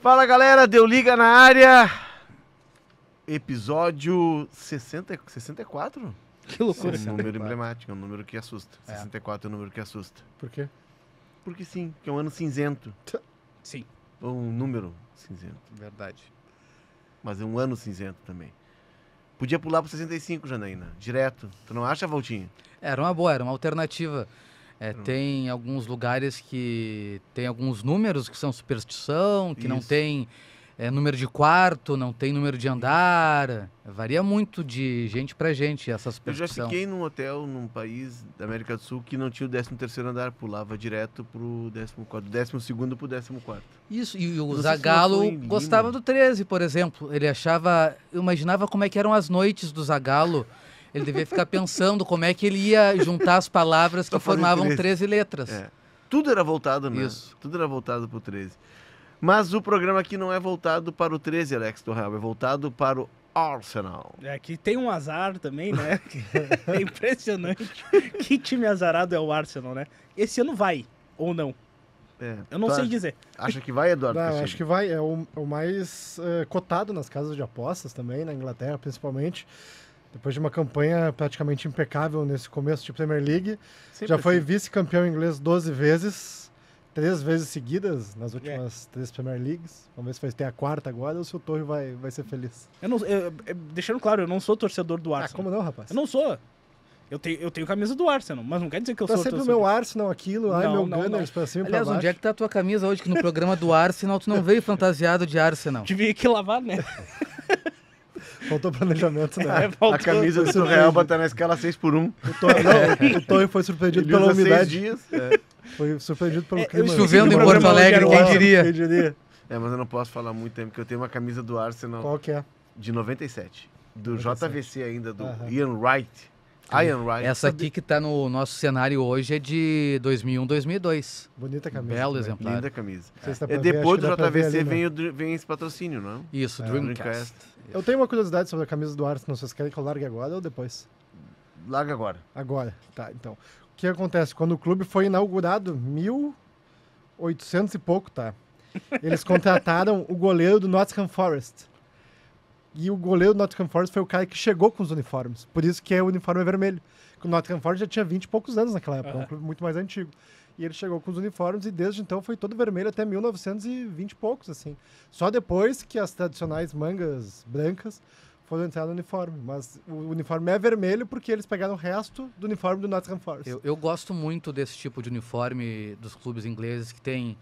Fala galera, deu liga na área. Episódio 64? Que loucura. É um número emblemático, é um número que assusta. 64 é um número que assusta. Por quê? Porque sim, que é um ano cinzento. Sim. Ou um número cinzento. Verdade. Mas é um ano cinzento também. Podia pular pro 65, Janaína, direto. Tu não acha, Valtinho? Era uma boa, era uma alternativa. Tem alguns lugares que tem alguns números que são superstição, que não Isso. tem número de quarto, não tem número de andar. Varia muito de gente pra gente essa Eu já superstição. fiquei num hotel num país da América do Sul que não tinha o 13º andar, pulava direto pro 14º, 12º pro 14º. Isso, e o Não sei se não Zagallo foi em Lima. gostava do 13, por exemplo. Ele achava, eu imaginava como é que eram as noites do Zagallo. Ele devia ficar pensando como é que ele ia juntar as palavras que Pra fazer formavam 13. 13 letras. É. Tudo era voltado, né? Isso. Tudo era voltado pro 13. Mas o programa aqui não é voltado para o 13, Alex Torreal, é voltado para o Arsenal. Aqui tem um azar também, né? É impressionante. Que time azarado é o Arsenal, né? Esse ano vai, ou não. Eu não sei dizer. Acha que vai, Eduardo? Não, Castilho? acho que vai. É o mais cotado nas casas de apostas também, na Inglaterra principalmente. Depois de uma campanha praticamente impecável nesse começo de Premier League. Sempre Já foi assim. vice-campeão inglês 12 vezes, 3 vezes seguidas nas últimas 3 Premier Leagues. Vamos ver se vai ter a quarta agora ou se o Torre vai ser feliz. Deixando claro, eu não sou torcedor do Arsenal. Como não, rapaz? Eu não sou. Eu tenho camisa do Arsenal, mas não quer dizer que eu Tá sou sempre o torcedor. meu Arsenal, aquilo, ai meu Não, Gunners pra cima e pra Aliás, baixo. onde é que tá a tua camisa hoje? Que no programa do Arsenal tu não veio fantasiado de Arsenal. Tive que lavar, né? Faltou planejamento, né? Faltou. A camisa do Surreal tá na escala 6x1. O Torre foi surpreendido Ele pela usa 6 umidade. dias. Foi surpreendido pelo Eu clima. esqueci Chovendo do em programa Porto Alegre, onde era o quem diria? Quem diria? Mas eu não posso falar muito tempo, porque eu tenho uma camisa do Arsenal Qual que é? de 97. Do 97. JVC ainda, do Aham. Ian Wright. Ian Wright. Essa aqui que tá no nosso cenário hoje é de 2001, 2002. Bonita camisa. Belo também. exemplar. Linda camisa. Não sei se dá pra ver, acho Depois que do dá pra ver JVC ali, né? vem esse patrocínio, não? Isso, Dreamcast. Eu tenho uma curiosidade sobre a camisa do Arsenal. Vocês querem que eu largue agora ou depois? Larga agora. Agora. Tá, então. O que acontece? Quando o clube foi inaugurado, 1800 e pouco, tá? Eles contrataram o goleiro do Nottingham Forest. E o goleiro do Nottingham Forest foi o cara que chegou com os uniformes. Por isso que o uniforme é vermelho. Porque o Nottingham Forest já tinha 20 e poucos anos naquela época. É um clube muito mais antigo. E ele chegou com os uniformes e desde então foi todo vermelho até 1920 e poucos, assim. Só depois que as tradicionais mangas brancas foram entrar no uniforme. Mas o uniforme é vermelho porque eles pegaram o resto do uniforme do Nottingham Forest. Eu gosto muito desse tipo de uniforme dos clubes ingleses que tem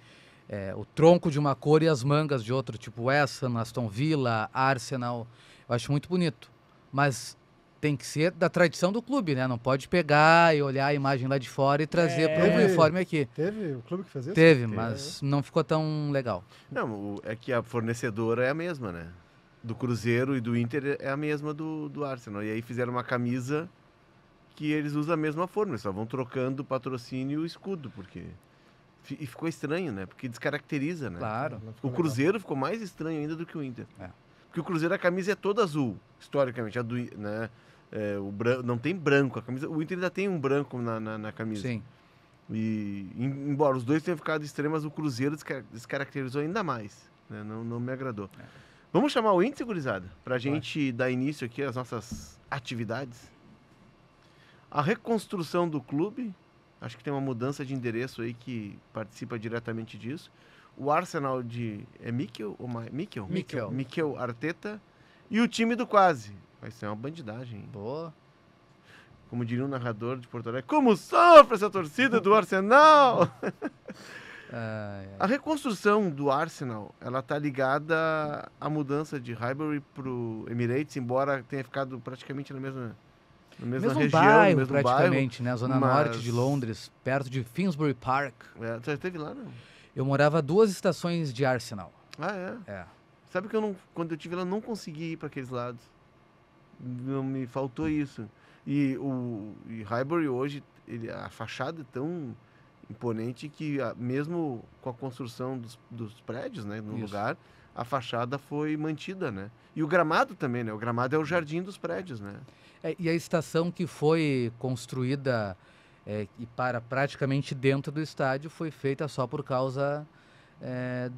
o tronco de uma cor e as mangas de outro, tipo West Ham, Aston Villa, Arsenal. Eu acho muito bonito. Mas tem que ser da tradição do clube, né? Não pode pegar e olhar a imagem lá de fora e trazer para o uniforme aqui. Teve o clube que fez isso? Teve, mas não ficou tão legal. Não, é que a fornecedora é a mesma, né? Do Cruzeiro e do Inter é a mesma do Arsenal. E aí fizeram uma camisa que eles usam a mesma forma, eles só vão trocando o patrocínio e o escudo, porque... E ficou estranho, né? Porque descaracteriza, né? Claro. O Cruzeiro ficou mais estranho ainda do que o Inter. É. Porque o Cruzeiro, a camisa é toda azul, historicamente. Né? Não tem branco. A camisa, o Inter ainda tem um branco na camisa. Sim. E, embora os dois tenham ficado extremos, o Cruzeiro descaracterizou ainda mais. Né? Não me agradou. Vamos chamar o índice, gurizada? Pra gente dar início aqui às nossas atividades. A reconstrução do clube. Acho que tem uma mudança de endereço aí que participa diretamente disso. O Arsenal de... É Mikel ou Mikel? Mikel. Mikel Arteta. E o time do quase. Vai ser uma bandidagem, hein? Boa. Como diria um narrador de Porto Alegre. Como sofre essa torcida do Arsenal? A reconstrução do Arsenal, ela tá ligada à mudança de Highbury pro Emirates, embora tenha ficado praticamente na mesma Mesmo região, bairro, no mesmo praticamente, né? Zona mas- norte de Londres, perto de Finsbury Park. bairro. Você já esteve lá, não? Eu morava a 2 estações de Arsenal. Ah, é? É. Sabe que quando eu tive lá, não consegui ir para aqueles lados. Não me faltou isso. E Highbury hoje, a fachada é tão imponente que mesmo com a construção dos prédios, né, no Isso. lugar, a fachada foi mantida, né? E o gramado também, né? O gramado é o jardim dos prédios, né? E a estação que foi construída e para praticamente dentro do estádio foi feita só por causa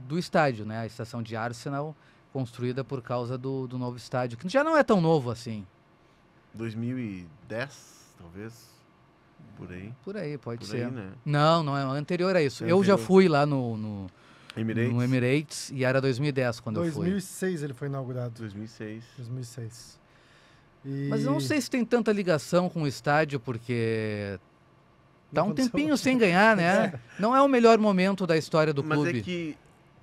do estádio, né? A estação de Arsenal, construída por causa do novo estádio, que já não é tão novo assim. 2010, talvez, por aí. Por aí, pode ser. Aí, né? Não é anterior a isso. Eu já fui lá no Emirates e era 2010 quando eu fui. 2006 ele foi inaugurado. 2006. Mas eu não sei se tem tanta ligação com o estádio, porque tá um tempinho sem ganhar, né? Não é o melhor momento da história do clube. Mas é que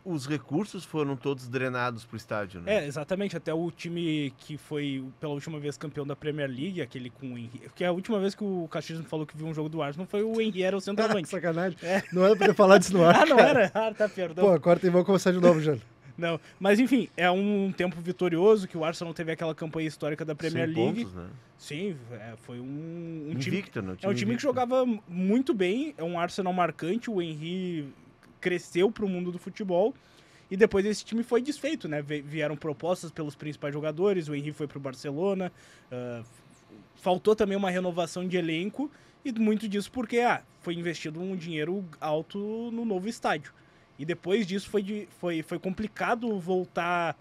os recursos foram todos drenados pro estádio, né? Exatamente. Até o time que foi pela última vez campeão da Premier League, aquele com o Henry. Porque a última vez que o Caxias me falou que viu um jogo do Arsenal foi o Henry, era o centroavante. Sacanagem. Não era pra eu falar disso no ar. Não era? Tá, perdão. Pô, corta e vamos começar de novo, Jânio. Não, mas enfim, é um tempo vitorioso que o Arsenal teve aquela campanha histórica da Premier League. Pontos, né? Sim, foi um invicto, time. Né? É um time que jogava muito bem, é um Arsenal marcante. O Henry cresceu pro mundo do futebol e depois esse time foi desfeito, né? Vieram propostas pelos principais jogadores, o Henry foi pro Barcelona, faltou também uma renovação de elenco e muito disso porque foi investido um dinheiro alto no novo estádio. E depois disso foi complicado voltar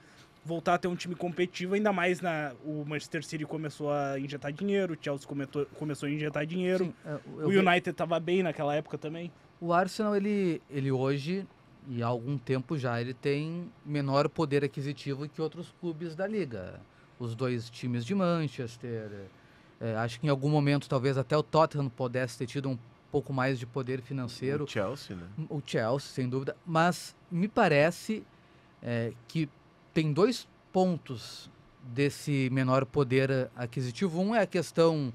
a ter um time competitivo, ainda mais o Manchester City começou a injetar dinheiro, o Chelsea começou a injetar dinheiro, sim, o United estava bem naquela época também. O Arsenal, ele hoje, e há algum tempo já, ele tem menor poder aquisitivo que outros clubes da Liga. Os dois times de Manchester, acho que em algum momento talvez até o Tottenham pudesse ter tido um pouco mais de poder financeiro. O Chelsea, né? O Chelsea, sem dúvida. Mas me parece que tem 2 pontos desse menor poder aquisitivo. Um é a questão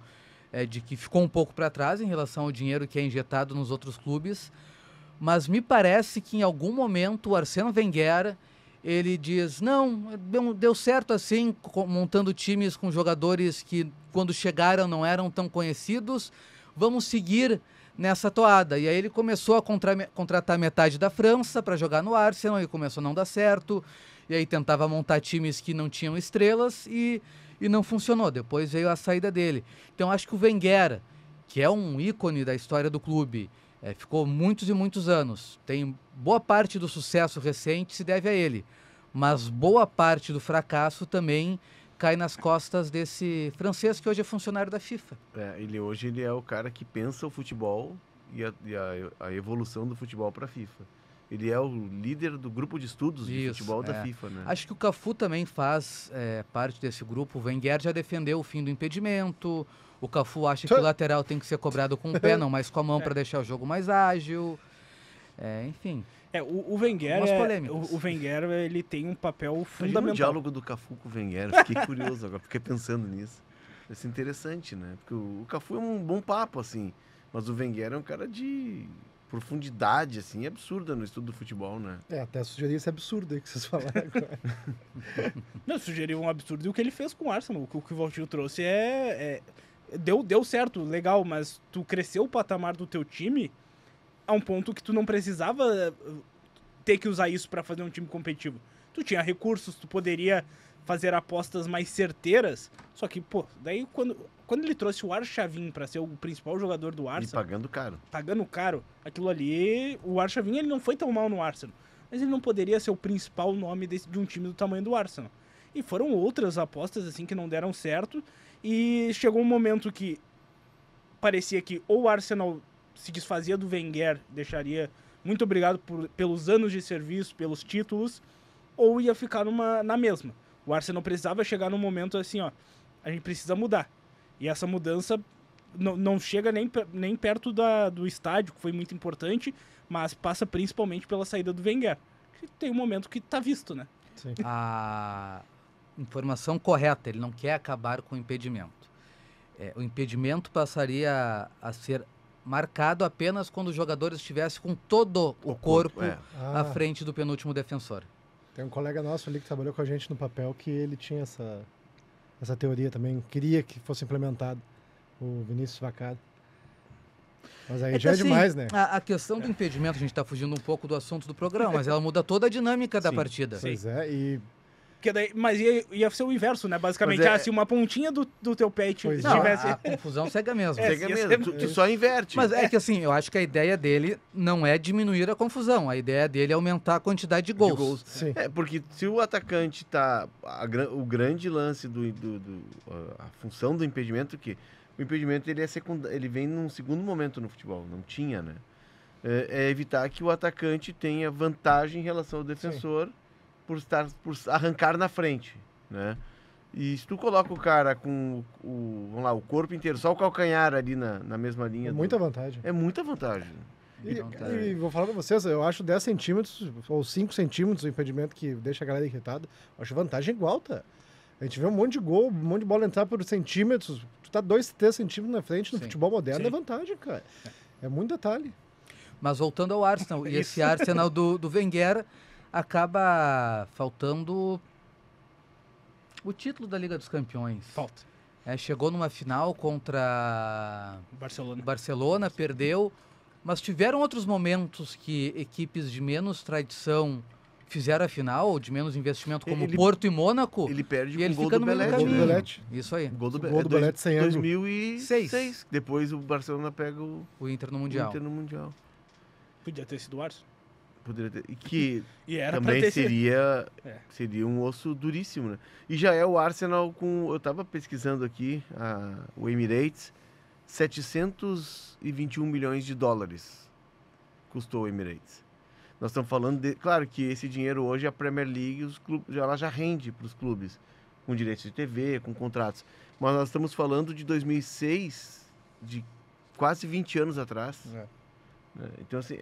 de que ficou um pouco para trás em relação ao dinheiro que é injetado nos outros clubes. Mas me parece que em algum momento o Arsène Wenger, ele diz, não, deu certo assim, montando times com jogadores que quando chegaram não eram tão conhecidos, vamos seguir nessa toada. E aí ele começou a contratar metade da França para jogar no Arsenal, e começou a não dar certo, e aí tentava montar times que não tinham estrelas e não funcionou. Depois veio a saída dele. Então acho que o Wenger, que é um ícone da história do clube, ficou muitos e muitos anos. Tem boa parte do sucesso recente se deve a ele, mas boa parte do fracasso também cai nas costas desse francês que hoje é funcionário da FIFA. Hoje ele é o cara que pensa o futebol e a evolução do futebol para a FIFA. Ele é o líder do grupo de estudos de futebol da FIFA, né? Acho que o Cafu também faz parte desse grupo. O Wenger já defendeu o fim do impedimento. O Cafu acha que o lateral tem que ser cobrado com o pé, não mais com a mão, para deixar o jogo mais ágil. Enfim. O Wenger, o Wenger, ele tem um papel fundamental. Imagina o diálogo do Cafu com o Wenger, fiquei curioso agora, fiquei pensando nisso. Vai ser interessante, né? Porque o Cafu é um bom papo, assim, mas o Wenger é um cara de profundidade, assim, absurda no estudo do futebol, né? Até sugerir esse absurdo aí que vocês falaram agora. Não, sugeriu um absurdo, e o que ele fez com o Arsenal, o que o Valtinho trouxe deu certo, legal, mas tu cresceu o patamar do teu time a um ponto que tu não precisava ter que usar isso para fazer um time competitivo. Tu tinha recursos, tu poderia fazer apostas mais certeiras, só que, daí quando ele trouxe o Arshavin para ser o principal jogador do Arsenal... E pagando caro. Aquilo ali, o Arshavin, ele não foi tão mal no Arsenal, mas ele não poderia ser o principal nome de um time do tamanho do Arsenal. E foram outras apostas, assim, que não deram certo, e chegou um momento que parecia que ou o Arsenal se desfazia do Wenger, deixaria muito obrigado pelos anos de serviço, pelos títulos, ou ia ficar na mesma. O Arsenal precisava chegar num momento assim, a gente precisa mudar. E essa mudança não chega nem perto do estádio, que foi muito importante, mas passa principalmente pela saída do Wenger. Que tem um momento que tá visto, né? Sim. A informação correta, ele não quer acabar com o impedimento. O impedimento passaria a ser marcado apenas quando o jogador estivesse com todo o corpo à frente do penúltimo defensor. Tem um colega nosso ali que trabalhou com a gente no papel que ele tinha essa teoria também, queria que fosse implementado, o Vinícius Vaccaro. Mas aí já é demais, né? A questão do impedimento, a gente está fugindo um pouco do assunto do programa, mas ela muda toda a dinâmica da partida. Pois é, e Porque daí, mas ia ser o inverso, né? Basicamente, Mas se uma pontinha do teu pé Pois Não, tivesse... a confusão segue a mesma. É, Segue ia mesmo, ser- tu só inverte. Mas é que assim, eu acho que a ideia dele não é diminuir a confusão. A ideia dele é aumentar a quantidade de gols. Sim. Porque se o atacante tá. O grande lance a função do impedimento, que o impedimento ele é ele vem num segundo momento no futebol, não tinha, né? É evitar que o atacante tenha vantagem em relação ao defensor por arrancar na frente, né? E se tu coloca o cara com vamos lá, o corpo inteiro, só o calcanhar ali na mesma linha. Muita vantagem. É muita vantagem. E vou falar pra vocês, eu acho 10 centímetros ou 5 centímetros o impedimento que deixa a galera irritada. Eu acho vantagem igual, tá? A gente vê um monte de gol, um monte de bola entrar por centímetros. Tu tá 2, 3 centímetros na frente no Sim. futebol moderno, Sim. é vantagem, cara. É muito detalhe. Mas voltando ao Arsenal, e esse Arsenal do Wenger acaba faltando o título da Liga dos Campeões. Falta. Chegou numa final contra Barcelona. o Barcelona, perdeu, mas tiveram outros momentos que equipes de menos tradição fizeram a final, de menos investimento, como Porto e Mônaco, Ele perde e com ele o gol fica do no meio do Belete. Gol do caminho. Belete. Isso aí, O gol do Gol do Belete sem ângulo. 2006. Depois o Barcelona pega o o Inter no Mundial. Inter no Mundial. Podia ter sido o Arsenal. Poderia ter. E que E era pra também ter sido. seria um osso duríssimo, né? E já é o Arsenal com... Eu tava pesquisando aqui, o Emirates, 721 milhões de dólares custou o Emirates. Nós estamos falando de... Claro que esse dinheiro hoje, a Premier League, os clubes, ela já rende para os clubes, com direitos de TV, com contratos. Mas nós estamos falando de 2006, de quase 20 anos atrás. É. Né? Então, assim,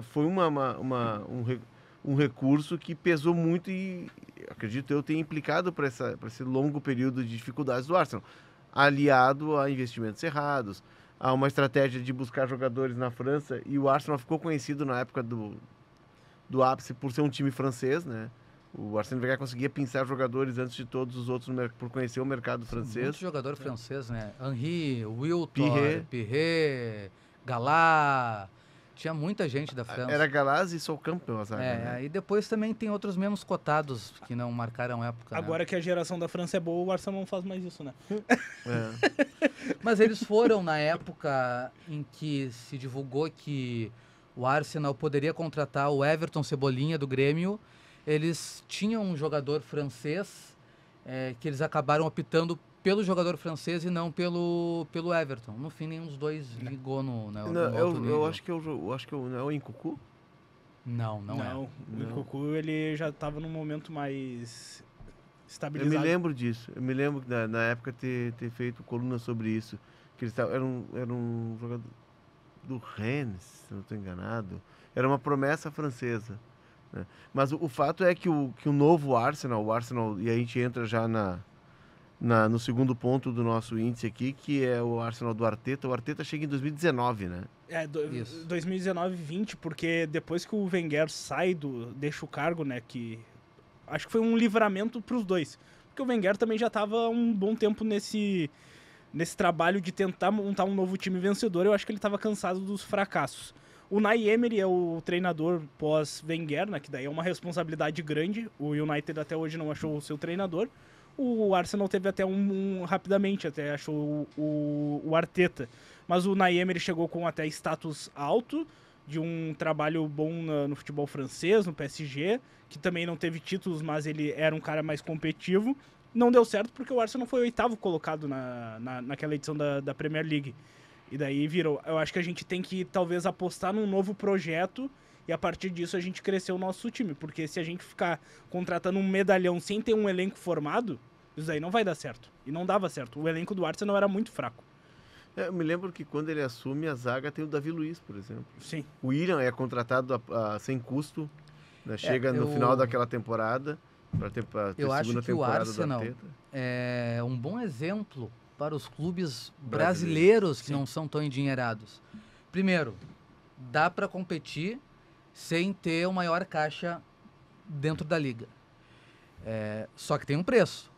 foi um recurso que pesou muito e, acredito eu, tenha implicado para esse longo período de dificuldades do Arsenal, aliado a investimentos errados, a uma estratégia de buscar jogadores na França, e o Arsenal ficou conhecido na época do ápice por ser um time francês, né? O Arsène Wenger conseguia pensar jogadores antes de todos os outros por conhecer o mercado francês. Muito jogador francês, né? Henry, Wilton, Pirret, Galá. Tinha muita gente da França. Era Galaz e Solcampo, a zaga, né? Aí depois também tem outros menos cotados que não marcaram época. Agora né? que a geração da França é boa, o Arsenal não faz mais isso, né? Mas eles foram na época em que se divulgou que o Arsenal poderia contratar o Everton Cebolinha do Grêmio. Eles tinham um jogador francês que eles acabaram optando pelo jogador francês e não pelo Everton. No fim, nenhum dos dois ligou no alto nível. Eu acho que não é o Nkunku? Não é. O Nkunku, ele já estava num momento mais Eu estabilizado. me lembro disso. Eu me lembro na época ter feito coluna sobre isso. Que eles era um jogador do Rennes, se não estou enganado. Era uma promessa francesa. Né? Mas o fato é que o novo Arsenal, e a gente entra já no segundo ponto do nosso índice aqui, que é o Arsenal do Arteta. O Arteta chega em 2019, né? 2019-20, porque depois que o Wenger deixa o cargo, né, que acho que foi um livramento para os dois. Porque o Wenger também já estava um bom tempo nesse trabalho de tentar montar um novo time vencedor. Eu acho que ele estava cansado dos fracassos. O Unai Emery é o treinador pós-Wenger, né, que daí é uma responsabilidade grande. O United até hoje não achou o seu treinador. O Arsenal teve até rapidamente até achou o Arteta. Mas o Unai Emery chegou com até status alto, de um trabalho bom no futebol francês, no PSG, que também não teve títulos, mas ele era um cara mais competitivo. Não deu certo porque o Arsenal foi o 8º colocado naquela edição da Premier League. E daí virou. Eu acho que a gente tem que talvez apostar num novo projeto e a partir disso a gente crescer o nosso time. Porque se a gente ficar contratando um medalhão sem ter um elenco formado, isso aí não vai dar certo. E não dava certo. O elenco do Arsenal era muito fraco. Eu me lembro que quando ele assume a zaga tem o Davi Luiz, por exemplo. Sim. O Willian é contratado sem custo, né? Chega no final daquela temporada para ter eu a acho segunda que o temporada Arsenal do Arteta. é um bom exemplo para os clubes brasileiros que não são tão endinheirados. Primeiro, dá para competir sem ter o maior caixa dentro da liga. Só que tem um preço,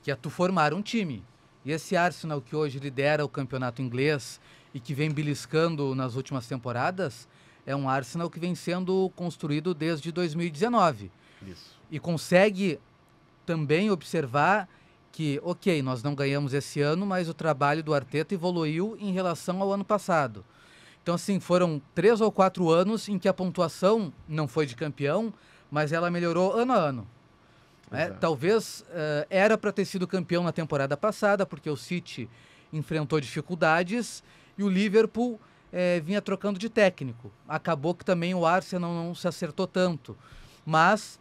que é tu formar um time. E esse Arsenal que hoje lidera o campeonato inglês e que vem beliscando nas últimas temporadas, é um Arsenal que vem sendo construído desde 2019. Isso. e consegue também observar que, ok, nós não ganhamos esse ano, mas o trabalho do Arteta evoluiu em relação ao ano passado. Então, assim, foram 3 ou 4 anos em que a pontuação não foi de campeão, mas ela melhorou ano a ano. Talvez era para ter sido campeão na temporada passada, porque o City enfrentou dificuldades e o Liverpool vinha trocando de técnico. Acabou que também o Arsenal não se acertou tanto. Mas,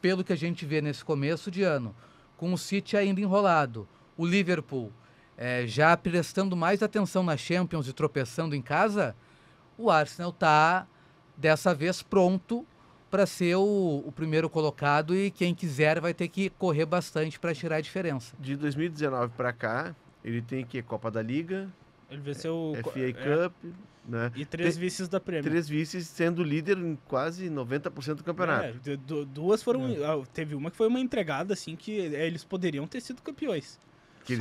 pelo que a gente vê nesse começo de ano, com o City ainda enrolado, o Liverpool já prestando mais atenção na Champions e tropeçando em casa, o Arsenal está, dessa vez, pronto para ser o primeiro colocado e quem quiser vai ter que correr bastante para tirar a diferença. De 2019 para cá, ele tem que Copa da Liga, Ele venceu FA Cup, né? E 3 vices da Premier. 3 vices, sendo líder em quase 90% do campeonato. Duas foram... Teve uma que foi uma entregada, assim, que eles poderiam ter sido campeões. Que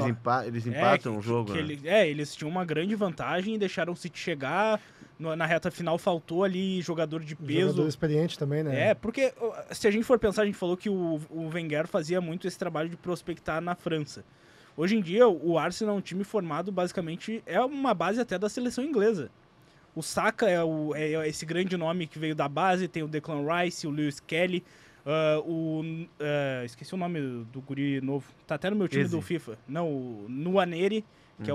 eles empatam o jogo, né? Eles tinham uma grande vantagem e deixaram o City chegar. Na reta final faltou ali jogador de peso. Jogador experiente também, né? Porque se a gente for pensar, a gente falou que o Wenger fazia muito esse trabalho de prospectar na França. Hoje em dia, o Arsenal é um time formado, basicamente, é uma base até da seleção inglesa. O Saka é esse grande nome que veio da base, tem o Declan Rice, o Lewis Kelly, esqueci o nome do guri novo, tá até no meu time do FIFA. Não, o Nwaneri, que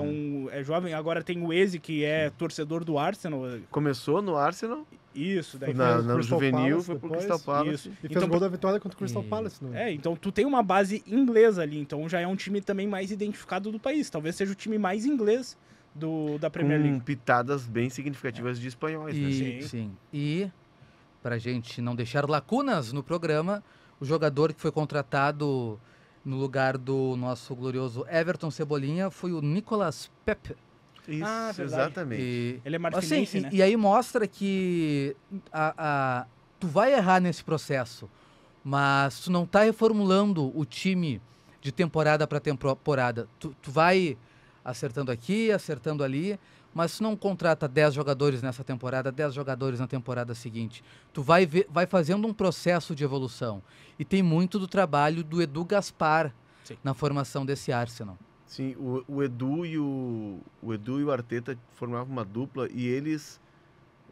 é jovem, agora tem o Eze, que é torcedor do Arsenal. Começou no Arsenal. Isso, daí no juvenil, foi pro Crystal Palace. Isso. E fez gol da vitória contra o Crystal Palace. Então tu tem uma base inglesa ali, então já é um time também mais identificado do país. Talvez seja o time mais inglês da Premier League. Com pitadas bem significativas de espanhóis, né? Sim. E, pra gente não deixar lacunas no programa, o jogador que foi contratado no lugar do nosso glorioso Everton Cebolinha foi o Nicolas Pepe. Isso, exatamente. Ele é marfinense, assim, né? E aí mostra que tu vai errar nesse processo, mas tu não tá reformulando o time de temporada para temporada. Tu vai acertando aqui, acertando ali, mas tu não contrata 10 jogadores nessa temporada, 10 jogadores na temporada seguinte. Tu vai fazendo um processo de evolução. E tem muito do trabalho do Edu Gaspar na formação desse Arsenal. Sim, o Edu e o Arteta formavam uma dupla e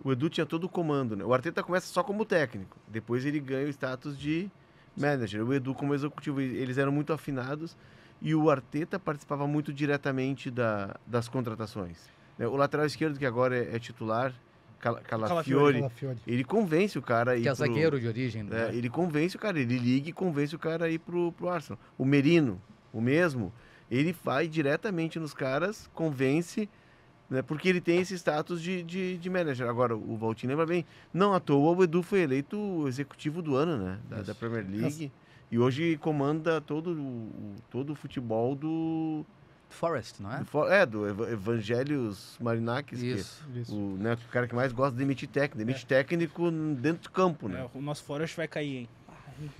o Edu tinha todo o comando, né? O Arteta começa só como técnico, depois ele ganha o status de manager. O Edu como executivo, eles eram muito afinados e o Arteta participava muito diretamente das contratações. O lateral esquerdo, que agora é titular, Calafiori, ele convence o cara aí. Que é zagueiro de origem, né? Ele convence o cara, ele liga e convence o cara aí pro Arsenal. O Merino, o mesmo, ele vai diretamente nos caras, convence, né, porque ele tem esse status de manager. Agora, o Valtinho lembra bem, não à toa o Edu foi eleito o executivo do ano, né, da Premier League, e hoje comanda todo o futebol do Forest, não é? Do Evangelos Marinakis, Isso. O cara que mais gosta de demitir técnico dentro do campo, né? O nosso Forest vai cair, hein?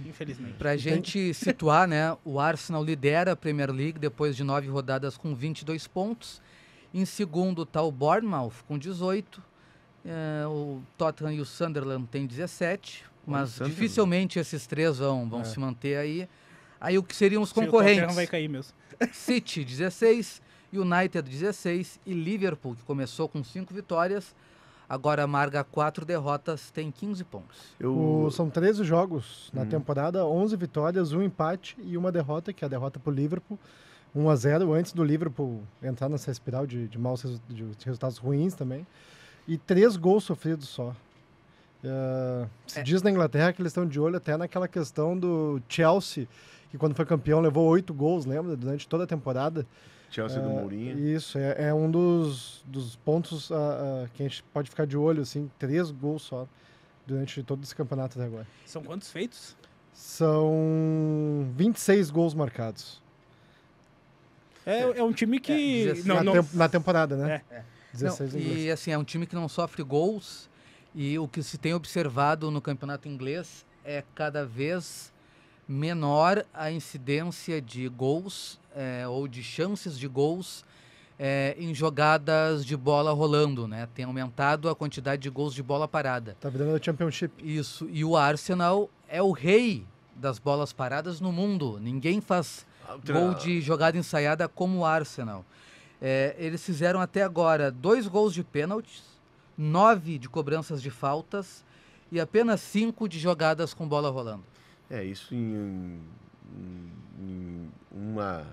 Infelizmente. Pra gente situar, né, o Arsenal lidera a Premier League depois de 9 rodadas com 22 pontos. Em segundo está o Bournemouth com 18. O Tottenham e o Sunderland têm 17. Mas dificilmente esses três vão se manter aí. Aí o que seriam os concorrentes? O Tottenham vai cair mesmo. City 16, United 16 e Liverpool, que começou com 5 vitórias, agora amarga 4 derrotas, tem 15 pontos. São 13 jogos na temporada, 11 vitórias, 1 empate e 1 derrota, que é a derrota pro Liverpool. 1-0 antes do Liverpool entrar nessa espiral de resultados ruins também. E 3 gols sofridos só. Se diz na Inglaterra que eles estão de olho até naquela questão do Chelsea, que quando foi campeão levou 8 gols, lembra? Durante toda a temporada. Chelsea do Mourinho. Isso, é um dos pontos que a gente pode ficar de olho, assim, 3 gols só durante todo esse campeonato até agora. São quantos feitos? São 26 gols marcados. É um time que... Na temporada, né? 16 não, e assim, é um time que não sofre gols, e o que se tem observado no campeonato inglês é cada vez menor a incidência de gols ou de chances de gols em jogadas de bola rolando, né? Tem aumentado a quantidade de gols de bola parada. Tá virando a Championship. Isso, e o Arsenal é o rei das bolas paradas no mundo. Ninguém faz Outra- gol de jogada ensaiada como o Arsenal. Eles fizeram até agora 2 gols de pênaltis, 9 de cobranças de faltas e apenas 5 de jogadas com bola rolando. Isso em uma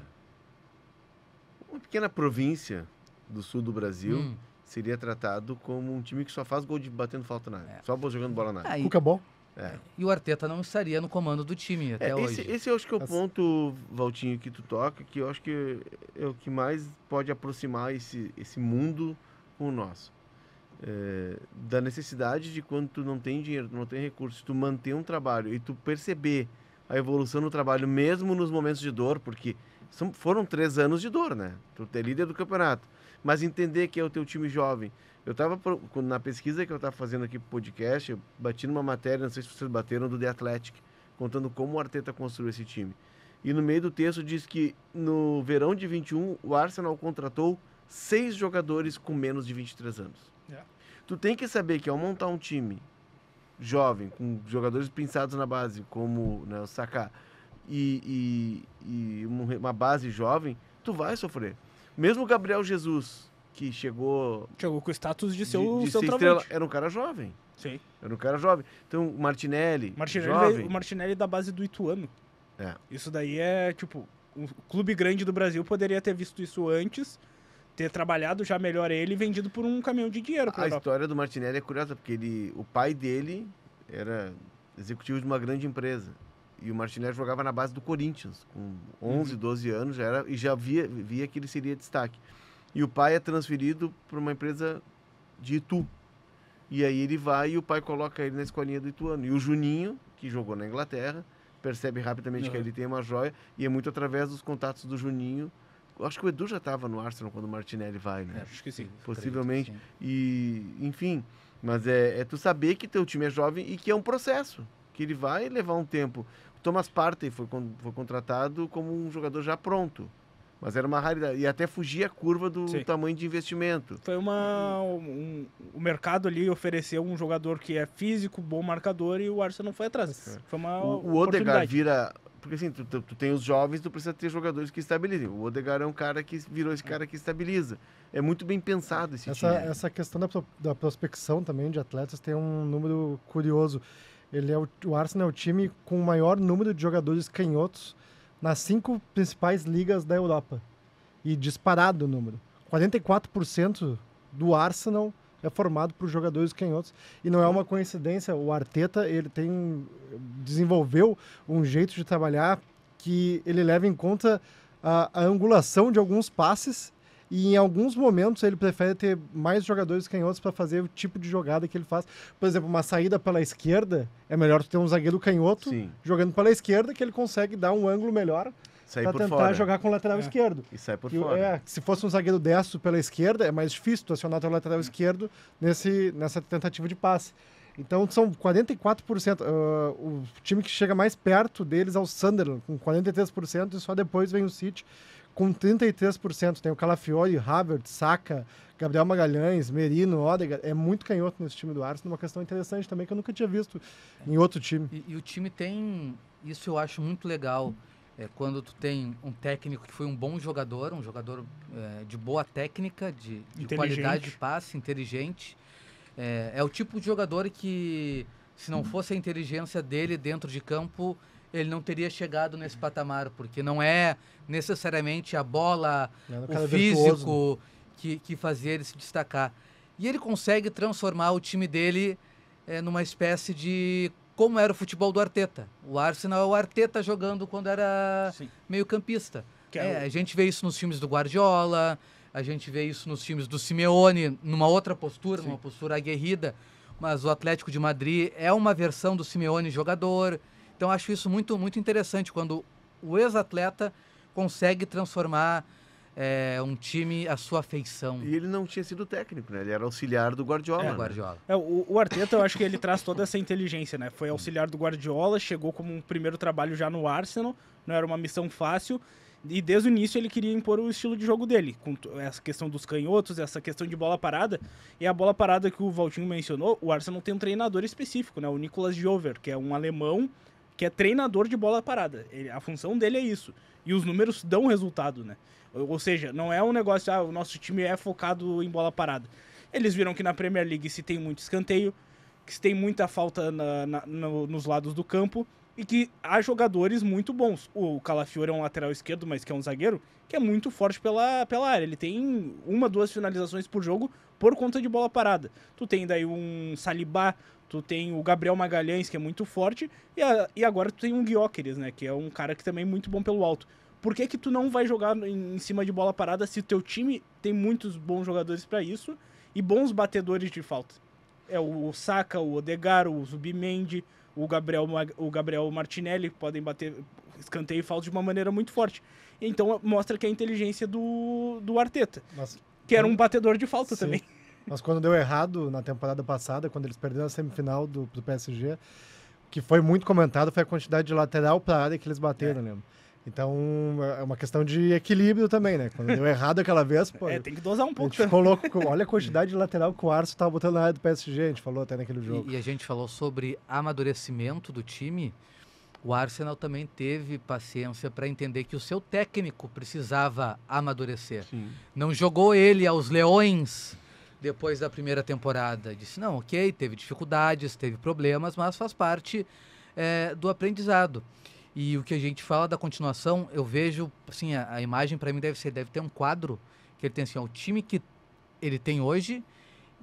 pequena província do sul do Brasil seria tratado como um time que só faz gol de batendo falta na área. Só jogando bola na área. Ah, Cuca bom. e o Arteta não estaria no comando do time até hoje. Esse eu acho que é o ponto, Valtinho, que tu toca, que eu acho que é o que mais pode aproximar esse mundo com o nosso. Da necessidade de quando tu não tem dinheiro, tu não tem recursos, tu manter um trabalho e tu perceber a evolução no trabalho, mesmo nos momentos de dor, porque foram 3 anos de dor, né? Tu ter líder do campeonato, mas entender que é o teu time jovem. Eu estava, na pesquisa que eu estava fazendo aqui pro podcast, eu bati numa matéria, não sei se vocês bateram, do The Athletic, contando como o Arteta construiu esse time. E no meio do texto diz que no verão de 21, o Arsenal contratou 6 jogadores com menos de 23 anos. Tu tem que saber que ao montar um time jovem, com jogadores pinçados na base, como, né, o Saka, e uma base jovem, tu vai sofrer. Mesmo o Gabriel Jesus, que chegou Chegou com o status de ser de o ser seu estrela, travante. era um cara jovem. Sim. Era um cara jovem. Então, o Martinelli, O Martinelli da base do Ituano. É. Isso daí é, tipo, um clube grande do Brasil poderia ter visto isso antes, ter trabalhado já melhor ele e vendido por um caminhão de dinheiro pra A Europa. história do Martinelli é curiosa, porque o pai dele era executivo de uma grande empresa. E o Martinelli jogava na base do Corinthians, com 11, 12 anos, e já via que ele seria destaque. E o pai é transferido para uma empresa de Itu. E aí ele vai e o pai coloca ele na escolinha do Ituano. E o Juninho, que jogou na Inglaterra, percebe rapidamente que ele tem uma joia, e é muito através dos contatos do Juninho. Eu acho que o Edu já estava no Arsenal quando o Martinelli vai, né? Acho que sim. Possivelmente. Acredito E, enfim, mas é tu saber que teu time é jovem e que é um processo, que ele vai levar um tempo. O Thomas Partey foi contratado como um jogador já pronto, mas era uma raridade, e até fugia a curva do Sim. tamanho de investimento. Foi o mercado ali ofereceu um jogador que é físico, bom marcador, e o Arsenal foi atrás. Foi uma O Odegaard oportunidade. vira... Porque assim, tu tem os jovens, tu precisa ter jogadores que estabilizem. O Odegaard é um cara que virou esse cara que estabiliza. É muito bem pensado esse time. Essa questão da prospecção também de atletas tem um número curioso. O Arsenal é o time com o maior número de jogadores canhotos nas 5 principais ligas da Europa. E disparado o número. 44% do Arsenal é formado por jogadores canhotos. E não é uma coincidência, o Arteta ele desenvolveu um jeito de trabalhar que ele leva em conta a angulação de alguns passes, e em alguns momentos ele prefere ter mais jogadores canhotos para fazer o tipo de jogada que ele faz. Por exemplo, uma saída pela esquerda, é melhor tu ter um zagueiro canhoto Sim. jogando pela esquerda, que ele consegue dar um ângulo melhor Sair para por tentar fora. jogar com o lateral esquerdo. E sai por Que, fora. se fosse um zagueiro destro pela esquerda, é mais difícil tu acionar teu lateral esquerdo nessa tentativa de passe. Então são 44%. O time que chega mais perto deles é o Sunderland, com 43%, e só depois vem o City, com 33%. Tem o Calafiori, Havertz, Saka, Gabriel Magalhães, Merino, Odegaard. É muito canhoto nesse time do Arsenal. Uma questão interessante também que eu nunca tinha visto em outro time. E o time tem, isso eu acho muito legal, quando tu tem um técnico que foi um bom jogador, de boa técnica, de qualidade de passe, inteligente. É o tipo de jogador que, se não fosse a inteligência dele dentro de campo, ele não teria chegado nesse patamar, porque não é necessariamente a bola, o físico que fazia ele se destacar. E ele consegue transformar o time dele numa espécie de... como era o futebol do Arteta. O Arsenal é o Arteta jogando quando era meio campista. A gente vê isso nos filmes do Guardiola, a gente vê isso nos times do Simeone, numa outra postura, numa postura aguerrida, mas o Atlético de Madrid é uma versão do Simeone jogador. Então acho isso muito, muito interessante, quando o ex-atleta consegue transformar um time à sua feição. E ele não tinha sido técnico, né? Ele era auxiliar do Guardiola. É, né? Guardiola. O Arteta, eu acho que ele traz toda essa inteligência, né? Foi auxiliar do Guardiola, chegou como um primeiro trabalho já no Arsenal, não era uma missão fácil, e desde o início ele queria impor o estilo de jogo dele, com essa questão dos canhotos, essa questão de bola parada. E a bola parada que o Valtinho mencionou, o Arsenal tem um treinador específico, né? O Nicolas Jover, que é um alemão que é treinador de bola parada. A função dele é isso. E os números dão resultado, né? Ou seja, não é um negócio, o nosso time é focado em bola parada. Eles viram que na Premier League se tem muito escanteio, que se tem muita falta nos lados do campo e que há jogadores muito bons. O Calafiori é um lateral esquerdo, mas que é um zagueiro, que é muito forte pela área. Ele tem 1, 2 finalizações por jogo por conta de bola parada. Tu tem daí um Saliba, tu tem o Gabriel Magalhães, que é muito forte, e agora tu tem um Gyökeres, né, que é um cara que também é muito bom pelo alto. Por que tu não vai jogar em cima de bola parada se o teu time tem muitos bons jogadores para isso e bons batedores de falta? É o Saka, o Odegaard, o Zubimendi, o Gabriel Martinelli podem bater escanteio e falta de uma maneira muito forte. Então mostra que é a inteligência do Arteta, que era um batedor de falta também. Mas quando deu errado na temporada passada, quando eles perderam a semifinal do PSG, o que foi muito comentado foi a quantidade de lateral para a área que eles bateram, né? Então, é uma questão de equilíbrio também, né? Quando deu errado aquela vez, pô... tem que dosar um pouco. A gente ficou louco. Olha a quantidade de lateral que o Arsenal estava botando na área do PSG, a gente falou até naquele jogo. E a gente falou sobre amadurecimento do time. O Arsenal também teve paciência para entender que o seu técnico precisava amadurecer. Sim. Não jogou ele aos leões depois da primeira temporada. Disse, não, ok, teve dificuldades, teve problemas, mas faz parte do aprendizado. E o que a gente fala da continuação, eu vejo, assim, a imagem para mim deve ter um quadro que ele tem assim, ó, o time que ele tem hoje,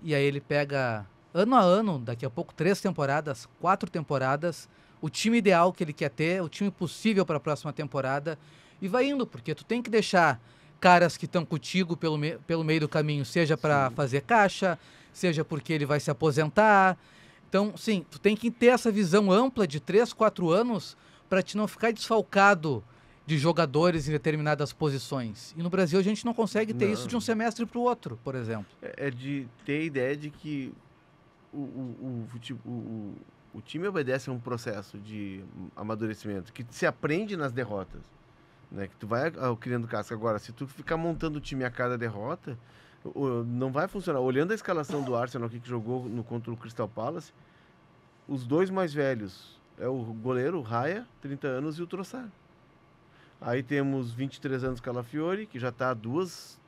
e aí ele pega ano a ano, daqui a pouco 3 temporadas, 4 temporadas, o time ideal que ele quer ter, o time possível para a próxima temporada, e vai indo, porque tu tem que deixar caras que estão contigo pelo meio do caminho, seja para fazer caixa, seja porque ele vai se aposentar. Então, sim, tu tem que ter essa visão ampla de 3, 4 anos para te não ficar desfalcado de jogadores em determinadas posições. E no Brasil a gente não consegue ter isso de um semestre para o outro, por exemplo. É de ter a ideia de que o time obedece a um processo de amadurecimento, que se aprende nas derrotas, né? Que tu vai criando casca. Agora, se tu ficar montando o time a cada derrota, não vai funcionar. Olhando a escalação do Arsenal aqui que jogou contra o Crystal Palace, os 2 mais velhos é o goleiro, o Raya, 30 anos, e o Trossard. Aí temos 23 anos Calafiori, que já está há 2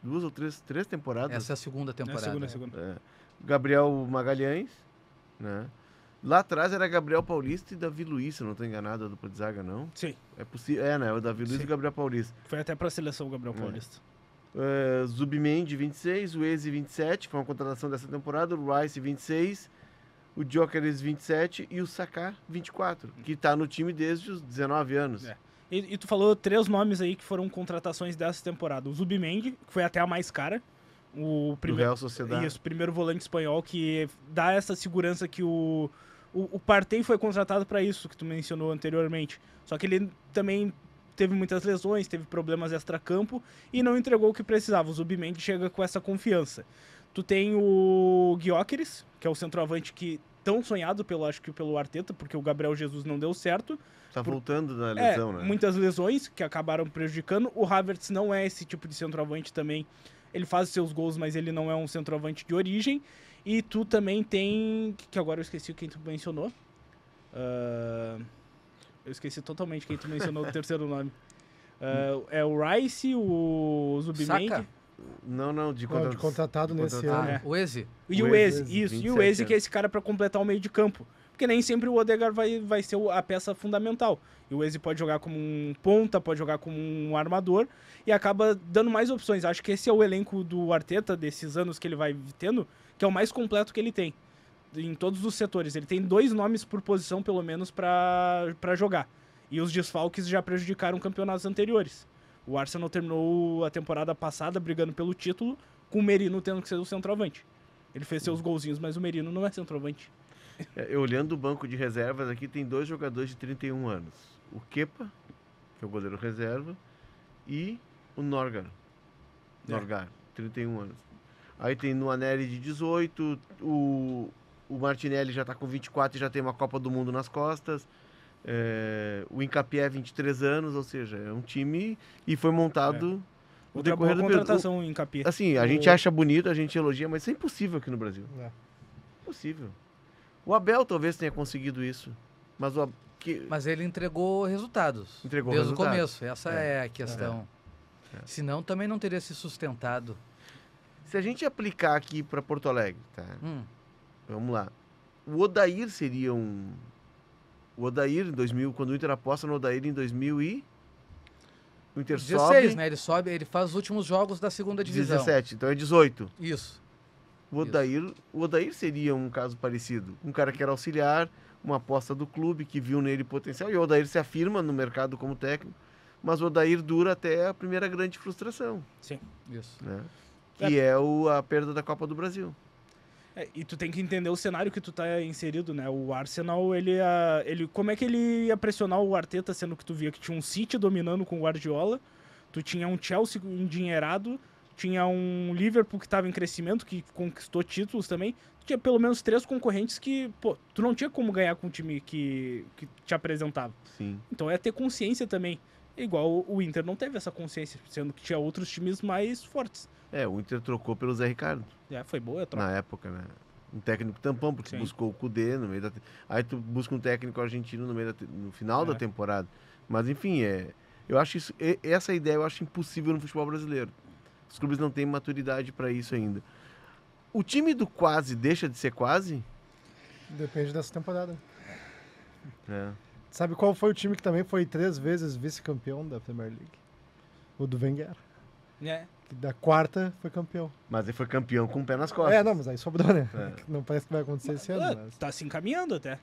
ou 3 temporadas. Essa é a segunda temporada. É a segunda. Gabriel Magalhães, né? Lá atrás era Gabriel Paulista e Davi Luiz, se eu não estou enganado, a dupla de zaga, não? Sim. É possível, né? O Davi Luiz e o Gabriel Paulista. Foi até para a seleção o Gabriel Paulista. Zubimendi, 26, o Eze, 27, que foi uma contratação dessa temporada, o Rice, 26, o Gyökeres, 27 e o Saka, 24, que está no time desde os 19 anos. E tu falou 3 nomes aí que foram contratações dessa temporada. O Zubimendi, que foi até a mais cara. O Real Sociedade. Isso, o primeiro volante espanhol que dá essa segurança que o Partey foi contratado para isso, que tu mencionou anteriormente. Só que ele também teve muitas lesões, teve problemas extracampo e não entregou o que precisava. O Zubimendi chega com essa confiança. Tu tem o Gyökeres, que é o centroavante que tão sonhado pelo Arteta, porque o Gabriel Jesus não deu certo. Tá voltando da lesão, né? Muitas lesões que acabaram prejudicando. O Havertz não é esse tipo de centroavante também. Ele faz seus gols, mas ele não é um centroavante de origem. E tu também tem... Que agora eu esqueci quem tu mencionou. Eu esqueci totalmente quem tu mencionou o terceiro nome. É o Rice, o Zubimendi. Saka? Não, de contratado nesse ano. O Eze. E o Eze, isso. 27 E o Eze anos. que é esse cara para completar o meio de campo. Porque nem sempre o Odegaard vai ser a peça fundamental. E o Eze pode jogar como um ponta, pode jogar como um armador e acaba dando mais opções. Acho que esse é o elenco do Arteta desses anos que ele vai tendo, que é o mais completo que ele tem. Em todos os setores. Ele tem 2 nomes por posição, pelo menos, para jogar. E os desfalques já prejudicaram campeonatos anteriores. O Arsenal terminou a temporada passada brigando pelo título, com o Merino tendo que ser o centroavante. Ele fez seus golzinhos, mas o Merino não é centroavante. Olhando o banco de reservas aqui, tem 2 jogadores de 31 anos. O Kepa, que é o goleiro reserva, e o Norgar, 31 anos. Aí tem no Anelli de 18, o Martinelli já está com 24 e já tem uma Copa do Mundo nas costas. O Hincapié, 23 anos, ou seja, é um time e foi montado no decorrer do contratação em Hincapié. Assim, a gente acha bonito, a gente elogia, mas isso é impossível aqui no Brasil. Impossível. O Abel talvez tenha conseguido isso, mas que... Mas ele entregou resultados. Entregou desde resultados. o começo. Essa é a questão. Senão também não teria se sustentado. Se a gente aplicar aqui para Porto Alegre, tá? Vamos lá. O Odair seria um... O Odair em 2000, quando o Inter aposta no Odair em 2000 e... O Inter 16, sobe... né? Ele sobe, ele faz os últimos jogos da segunda divisão. 17, então é 18. Isso. O Odair seria um caso parecido. Um cara que era auxiliar, uma aposta do clube, que viu nele potencial, e o Odair se afirma no mercado como técnico, mas o Odair dura até a primeira grande frustração. Sim. Isso. Né? Que é a perda da Copa do Brasil. E tu tem que entender o cenário que tu tá inserido, né? O Arsenal, ele como é que ele ia pressionar o Arteta, sendo que tu via que tinha um City dominando com o Guardiola, tu tinha um Chelsea endinheirado, tinha um Liverpool que estava em crescimento, que conquistou títulos também, tu tinha pelo menos 3 concorrentes que, pô, tu não tinha como ganhar com o time que te apresentava. Sim. Então é ter consciência também. Igual o Inter não teve essa consciência, sendo que tinha outros times mais fortes. O Inter trocou pelo Zé Ricardo. Foi boa a troca. Na época, né? Um técnico tampão, porque Sim. buscou o Kudê no meio da... Aí tu busca um técnico argentino no final da temporada. Mas, enfim, eu acho isso... Essa ideia eu acho impossível no futebol brasileiro. Os clubes não têm maturidade para isso ainda. O time do quase deixa de ser quase? Depende dessa temporada. É. Sabe qual foi o time que também foi 3 vezes vice-campeão da Premier League? O do Wenger. Que da quarta foi campeão. Mas ele foi campeão com o pé nas costas. Não, mas aí sobrou, né? Não parece que vai acontecer esse ano. Mas... Tá se encaminhando até.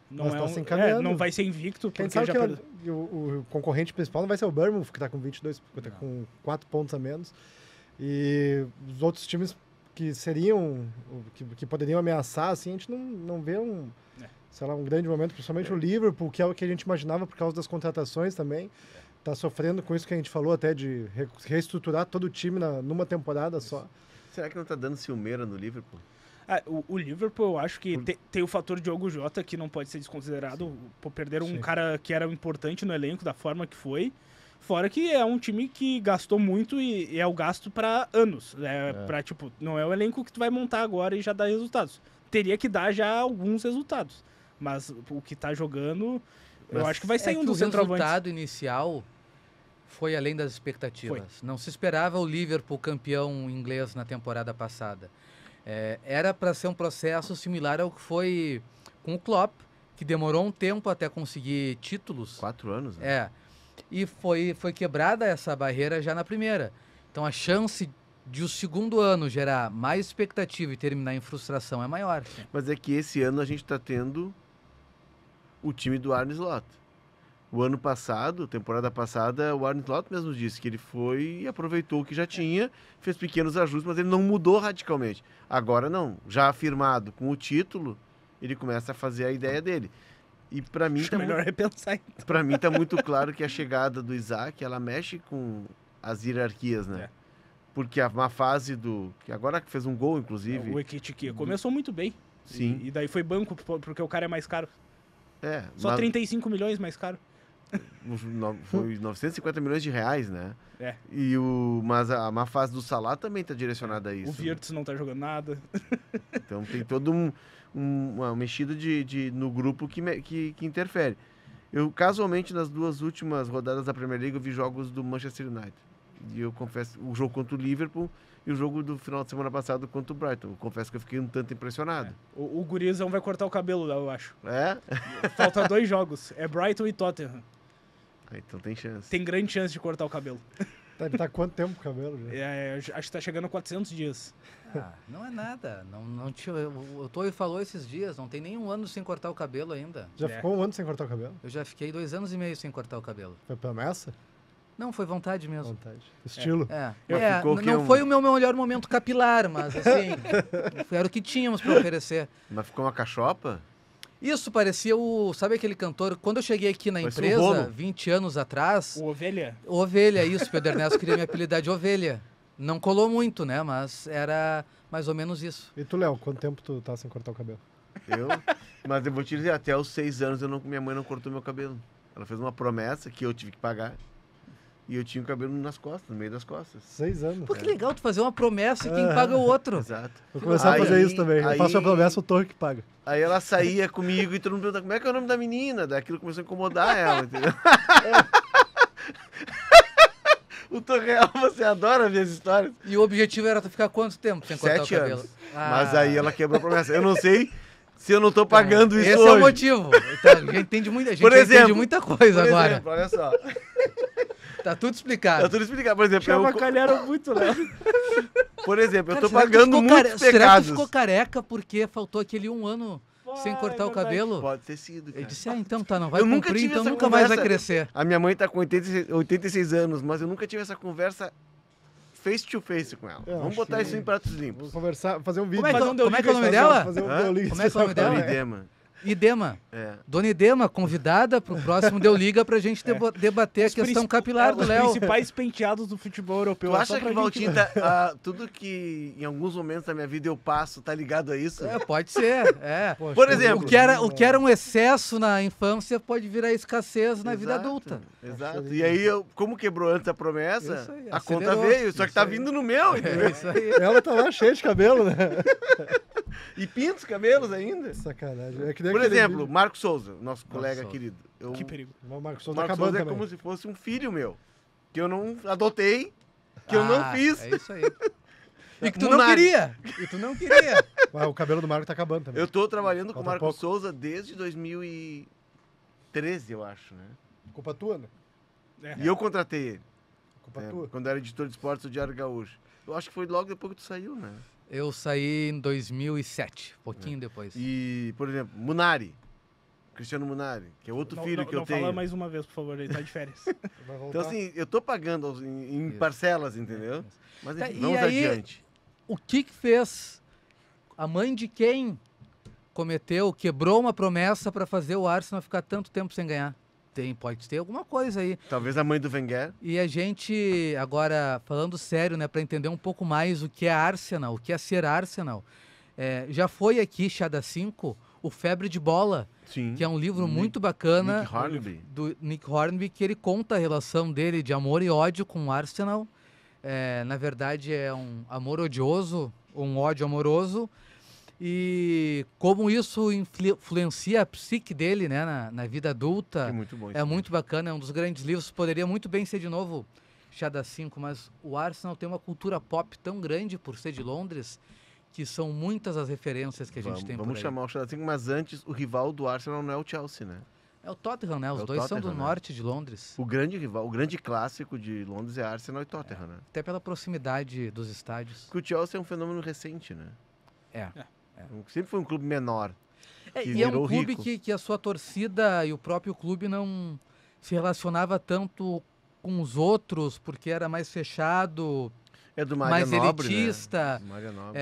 Se encaminhando. Não vai ser invicto. Quem sabe que o concorrente principal não vai ser o Bournemouth, que tá com 22, tá com 4 pontos a menos. E os outros times que seriam, que poderiam ameaçar, assim, a gente não vê sei lá, um grande momento, principalmente o Liverpool, que é o que a gente imaginava por causa das contratações também. Tá sofrendo com isso que a gente falou até de reestruturar todo o time numa temporada só. Será que não tá dando ciumeira no Liverpool? O Liverpool, eu acho que tem o fator Diogo Jota, que não pode ser desconsiderado por perder um cara que era importante no elenco da forma que foi. Fora que é um time que gastou muito e é o gasto para anos. Pra, tipo, não é o elenco que tu vai montar agora e já dar resultados. Teria que dar já alguns resultados. Mas o que tá jogando... Eu acho que vai sair um dos centroavantes. O resultado inicial foi além das expectativas. Não se esperava o Liverpool campeão inglês na temporada passada. Era para ser um processo similar ao que foi com o Klopp, que demorou um tempo até conseguir títulos. 4 anos, né? E foi quebrada essa barreira já na primeira. Então a chance de o segundo ano gerar mais expectativa e terminar em frustração é maior. Mas é que esse ano a gente está tendo o time do Arne Slot. O ano passado, temporada passada, o Arne Slot mesmo disse que ele foi e aproveitou o que já tinha, fez pequenos ajustes, mas ele não mudou radicalmente. Agora não, já afirmado com o título, ele começa a fazer a ideia dele. E para mim tá melhor repensar. Então. Para mim tá muito claro que a chegada do Isaac, ela mexe com as hierarquias, né? Porque uma fase que agora fez um gol, inclusive. O Ekitike começou muito bem. Sim. E daí foi banco, porque o cara é mais caro. Só mas 35 milhões mais caro. Foi 950 milhões de reais, né? Mas a má fase do Salah também tá direcionada a isso. O Wirtz não tá jogando nada. Então tem todo uma mexida no grupo que interfere. Eu, casualmente, nas 2 últimas rodadas da Premier League, eu vi jogos do Manchester United. E eu confesso, o jogo contra o Liverpool e o jogo do final de semana passado contra o Brighton. Eu confesso que eu fiquei um tanto impressionado. O gurizão vai cortar o cabelo lá, eu acho. É? Falta 2 jogos. É Brighton e Tottenham. Então tem chance. Tem grande chance de cortar o cabelo. Deve estar quanto tempo o cabelo? Já? Acho que tá chegando a 400 dias. Não é nada. O Toy falou esses dias, não tem nem 1 ano sem cortar o cabelo ainda. Já ficou 1 ano sem cortar o cabelo? Eu já fiquei 2 anos e meio sem cortar o cabelo. Foi promessa? Não, foi vontade mesmo. Estilo. Não foi o meu melhor momento capilar, mas assim, era o que tínhamos para oferecer. Mas ficou uma cachopa? Isso parecia sabe aquele cantor, quando eu cheguei aqui na empresa, 20 anos atrás... O Ovelha? Ovelha, isso, Pedro Ernesto queria me apelidar de Ovelha. Não colou muito, né, mas era mais ou menos isso. E tu, Léo, quanto tempo tu tá sem cortar o cabelo? Mas eu vou te dizer, até os 6 anos minha mãe não cortou meu cabelo. Ela fez uma promessa que eu tive que pagar. E eu tinha o cabelo nas costas, no meio das costas. 6 anos. Pô, que legal tu fazer uma promessa e quem paga é o outro. Exato. Vou começar a fazer isso também. Eu faço a promessa, o Torre que paga. Aí ela saía comigo e todo mundo perguntava como é que é o nome da menina. Daí aquilo começou a incomodar ela, entendeu? O Torreal, você adora ver as histórias. E o objetivo era tu ficar quanto tempo sem cortar 7 o cabelo? anos. Ah, Mas aí ela quebrou a promessa. Eu não sei se eu não tô pagando isso esse hoje. é o motivo. Então, a gente entende muita, Por exemplo, muita coisa Por agora. exemplo, olha só. Tá tudo explicado. Tá tudo explicado. Por exemplo, Já avacalharam muito, né? por exemplo, eu Cara, tô pagando muitos será que pecados. tu ficou careca porque faltou aquele 1 ano sem cortar o verdade. cabelo? Pode ter sido, Ele cara. disse, então tá, não vai Eu nunca cumprir, tive então essa nunca mais vai conversa. crescer. A minha mãe tá com 86 anos, mas eu nunca tive essa conversa face to face com ela. Eu Vamos acho botar que- isso em pratos Vou limpos. conversar, fazer um vídeo. Como é que, Fazer um como é que é o nome Deoliga dela? Fazer um Hã? Deoliga Como é que é o nome especial. dela? Idema. Idema. É. Dona Idema, convidada pro próximo Deu Liga pra gente debater a questão capilar do Os Léo. principais penteados do futebol europeu. Tu é acha só que, pra Valtinho, gente- tudo que em alguns momentos da minha vida eu passo, tá ligado a isso? É, pode ser, é. Poxa, Por exemplo, O que era um excesso na infância pode virar escassez na vida Exato, adulta. Exato. E aí, como quebrou antes a promessa, Isso aí, a conta acelerou. veio, só que tá Isso aí. vindo no meu, entendeu? É isso aí. Ela tá lá cheia de cabelo, né? E pinta os cabelos ainda. Sacanagem. É que nem Por aquele exemplo, vídeo. Marcos Souza, nosso colega Souza. querido. Que perigo. O Marcos O Souza tá Marcos acabando Souza é também. como se fosse um filho meu, que eu não adotei, que eu não Ah, fiz. É isso aí. E que tu não Munari. queria. E tu não queria. Mas o cabelo do Marco tá acabando também. Eu tô trabalhando com o Falta Marcos pouco. Souza desde 2013, eu acho, né? Culpa tua, né? E eu contratei ele, Culpa né? tua. Quando era editor de esportes do Diário Gaúcho. Eu acho que foi logo depois que tu saiu, né? Eu saí em 2007, pouquinho depois. E, por exemplo, Munari, Cristiano Munari, que é outro filho que eu não tenho. fala mais uma vez, por favor, ele tá de férias. Vai voltar. Então, assim, eu tô pagando em Isso. parcelas, entendeu? Mas Tá, enfim, e vamos aí- adiante. O que fez? A mãe de quem quebrou uma promessa para fazer o Arsenal ficar tanto tempo sem ganhar? Pode ter alguma coisa aí. Talvez a mãe do Wenger. E a gente, agora, falando sério, né, para entender um pouco mais o que é Arsenal, o que é ser Arsenal, já foi aqui, Chada 5, o Febre de Bola, Sim. que é um livro muito bacana Nick Hornby. do Nick Hornby, que ele conta a relação dele de amor e ódio com o Arsenal. Na verdade, é um amor odioso, um ódio amoroso, e como isso influencia a psique dele, né, na vida adulta. Que muito bom. É muito bacana, é um dos grandes livros. Poderia muito bem ser de novo Chada 5, mas o Arsenal tem uma cultura pop tão grande por ser de Londres que são muitas as referências que a gente tem por Vamos aí. chamar o Chelsea, mas antes o rival do Arsenal não é o Chelsea, né? É o Tottenham, né? Os o dois são do Tottenham, né? norte de Londres. O grande rival, o grande clássico de Londres é Arsenal e Tottenham, né? Até pela proximidade dos estádios. Porque o Chelsea é um fenômeno recente, né? Sempre foi um clube menor. que E é um virou clube rico. que a sua torcida e o próprio clube não se relacionava tanto com os outros, porque era mais fechado, É do Maria mais Nobre, elitista. né? Do Maria Nobre.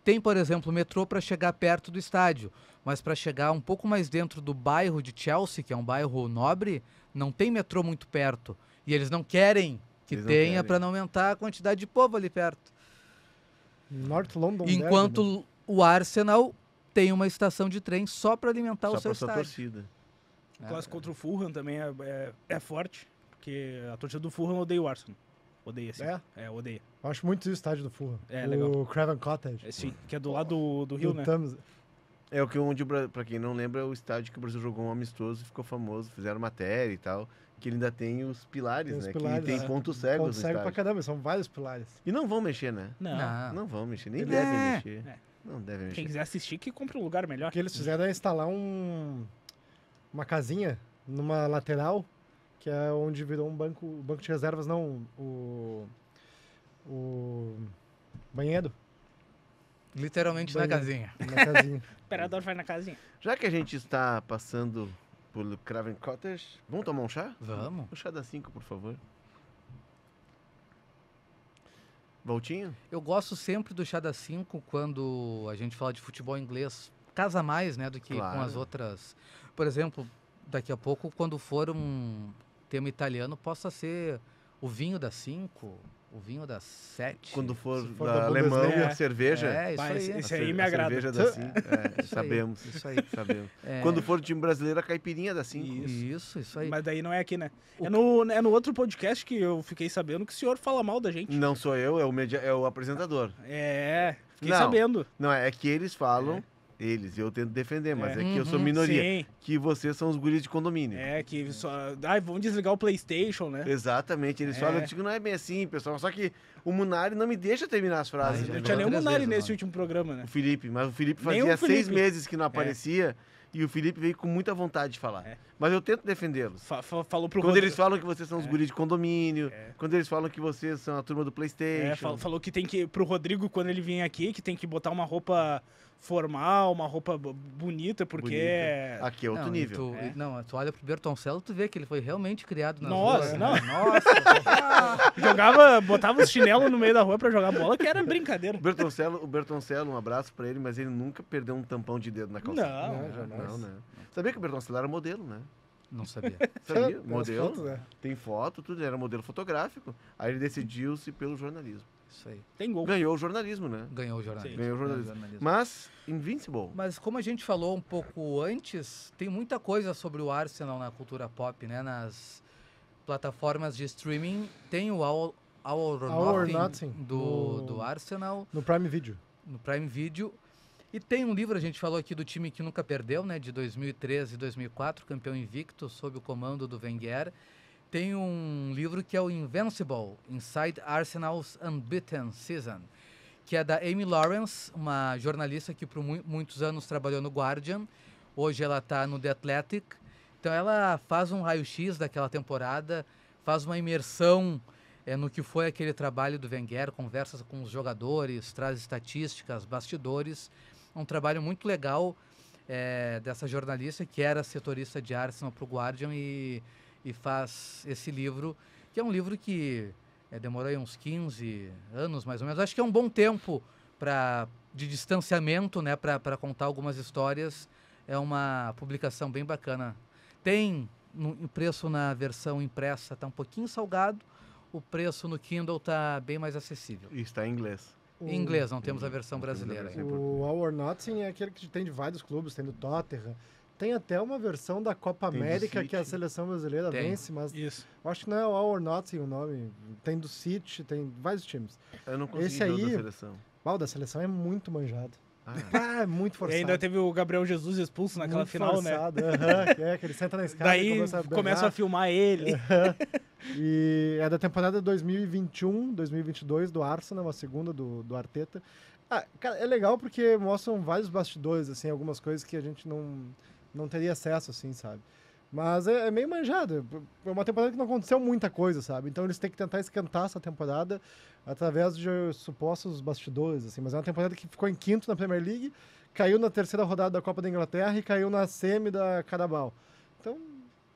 Tem, por exemplo, o metrô para chegar perto do estádio, mas para chegar um pouco mais dentro do bairro de Chelsea, que é um bairro nobre, não tem metrô muito perto. E eles não querem que Eles não tenha querem. para não aumentar a quantidade de povo ali perto. North London Enquanto Derby, né? o Arsenal tem uma estação de trem só para alimentar Só o seu pra sua estádio. torcida. O clássico contra o Fulham também é forte, porque a torcida do Fulham odeia o Arsenal. Odeia, sim. Odeia. Eu acho muito isso o estádio do Fulham. É, o legal. Craven Cottage. Sim, que é do lado do Rio, do né? Thames. É o que onde, pra quem não lembra, é o estádio que o Brasil jogou um amistoso e ficou famoso. Fizeram matéria e tal. Que ele ainda tem os pilares, Tem os né? pilares, que tem né? pontos cegos Ponto no cego pra estádio. caramba, são vários pilares. E não vão mexer, né? Não. Não vão mexer, nem Ele devem é. mexer. É. Não devem mexer. Quem quiser assistir, que compre um lugar melhor. O que eles fizeram é instalar uma casinha numa lateral, que é onde virou um banco de reservas, não, o banheiro. Literalmente na Banheiro. casinha. Na casinha. O operador vai na casinha. Já que a gente está passando por Craven Cottage, vamos tomar um chá? Vamos. Um chá da 5, por favor. Voltinho? Eu gosto sempre do Chá da 5 quando a gente fala de futebol inglês. Casa mais, né, do que Claro. com as outras. Por exemplo, daqui a pouco, quando for um tema italiano, possa ser o vinho da 5, O vinho das 7. Quando for, Se for da da alemão, Bundesliga. a cerveja. É, isso Vai, aí. esse aí me agrada. A cerveja da Sim, Isso sabemos. Aí, isso aí. Sabemos. É, Quando for o time brasileiro, a caipirinha da 5. Isso aí. Mas daí não é aqui, né? É no outro podcast que eu fiquei sabendo que o senhor fala mal da gente. Não sou eu, é o apresentador. Fiquei Não. sabendo. Não, é que eles falam, eu tento defender, mas é que eu sou Uhum, minoria. Sim, Que vocês são os guris de condomínio. que só... Ai, vamos desligar o PlayStation, né? Exatamente, eles É. falam, eu digo, não é bem assim, pessoal. Só que o Munari não me deixa terminar as frases. Ai, já Não né? tinha nem o três Munari vezes o nesse nome. último programa, né? O Felipe, mas o Felipe Nem fazia o Felipe. 6 meses que não aparecia e o Felipe veio com muita vontade de falar. É. Mas eu tento defendê-los. Falou pro Quando Rodrigo. eles falam que vocês são os guris de condomínio, É. quando eles falam que vocês são a turma do PlayStation. Falou que tem que, pro Rodrigo, quando ele vir aqui, que tem que botar uma roupa formal, uma roupa bonita, porque Bonita. Aqui é outro Não, nível. Tu olha pro Bertoncello, tu vê que ele foi realmente criado nas Nossa, ruas, não. né? Nossa. botava os chinelos no meio da rua pra jogar bola, que era brincadeira. O Bertoncello, um abraço pra ele, mas ele nunca perdeu um tampão de dedo na calça. Não, jamais. Não, né? Sabia que o Bertoncello era modelo, né? Não sabia. Sabia? Tem as Modelo. fotos, né? Tem foto, tudo. Ele era modelo fotográfico. Aí ele decidiu-se pelo jornalismo. Isso aí. Tem gol. Ganhou o jornalismo, né? Ganhou o jornalismo. Ganhou o jornalismo. Jornalismo. Mas, Invincible. Mas como a gente falou um pouco antes, tem muita coisa sobre o Arsenal na cultura pop, né? Nas plataformas de streaming tem o All or Nothing, Nothing, do Arsenal, No Prime Video. no Prime Video. E tem um livro, a gente falou aqui do time que nunca perdeu, né? De 2013 e 2004, campeão invicto, sob o comando do Wenger. Tem um livro que é o Invincible, Inside Arsenal's Unbeaten Season, que é da Amy Lawrence, uma jornalista que por muitos anos trabalhou no Guardian. Hoje ela está no The Athletic. Então ela faz um raio-x daquela temporada, faz uma imersão no que foi aquele trabalho do Wenger, conversas com os jogadores, traz estatísticas, bastidores. É um trabalho muito legal dessa jornalista que era setorista de Arsenal para o Guardian e faz esse livro, que é um livro que demorou aí uns 15 anos, mais ou menos. Acho que é um bom tempo de distanciamento, né, para contar algumas histórias. É uma publicação bem bacana. Tem o preço na versão impressa, está um pouquinho salgado. O preço no Kindle está bem mais acessível. E está em inglês. Em inglês, não temos a versão brasileira. O All or Nothing é aquele que tem de vários clubes, tem do Tottenham. Tem até uma versão da Copa Tem do América City. que a seleção brasileira Tem. vence, mas Isso. eu acho que não é o All or Nothing o nome. Tem do City, tem vários times. Eu não consegui Esse ver o aí- da seleção. O da seleção é muito manjado. Ah, É muito E forçado. ainda teve o Gabriel Jesus expulso naquela muito final, forçado. Aham, que ele senta na escada e Daí começa a começam a berrar. filmar ele. E é da temporada 2021, 2022 do Arsenal, a segunda do Arteta. Cara, é legal porque mostram vários bastidores, assim, algumas coisas que a gente não teria acesso, assim, sabe? Mas é meio manjado. É uma temporada que não aconteceu muita coisa, sabe? Então eles têm que tentar esquentar essa temporada através de supostos bastidores, assim. Mas é uma temporada que ficou em quinto na Premier League, caiu na terceira rodada da Copa da Inglaterra e caiu na semi da Carabao. Então,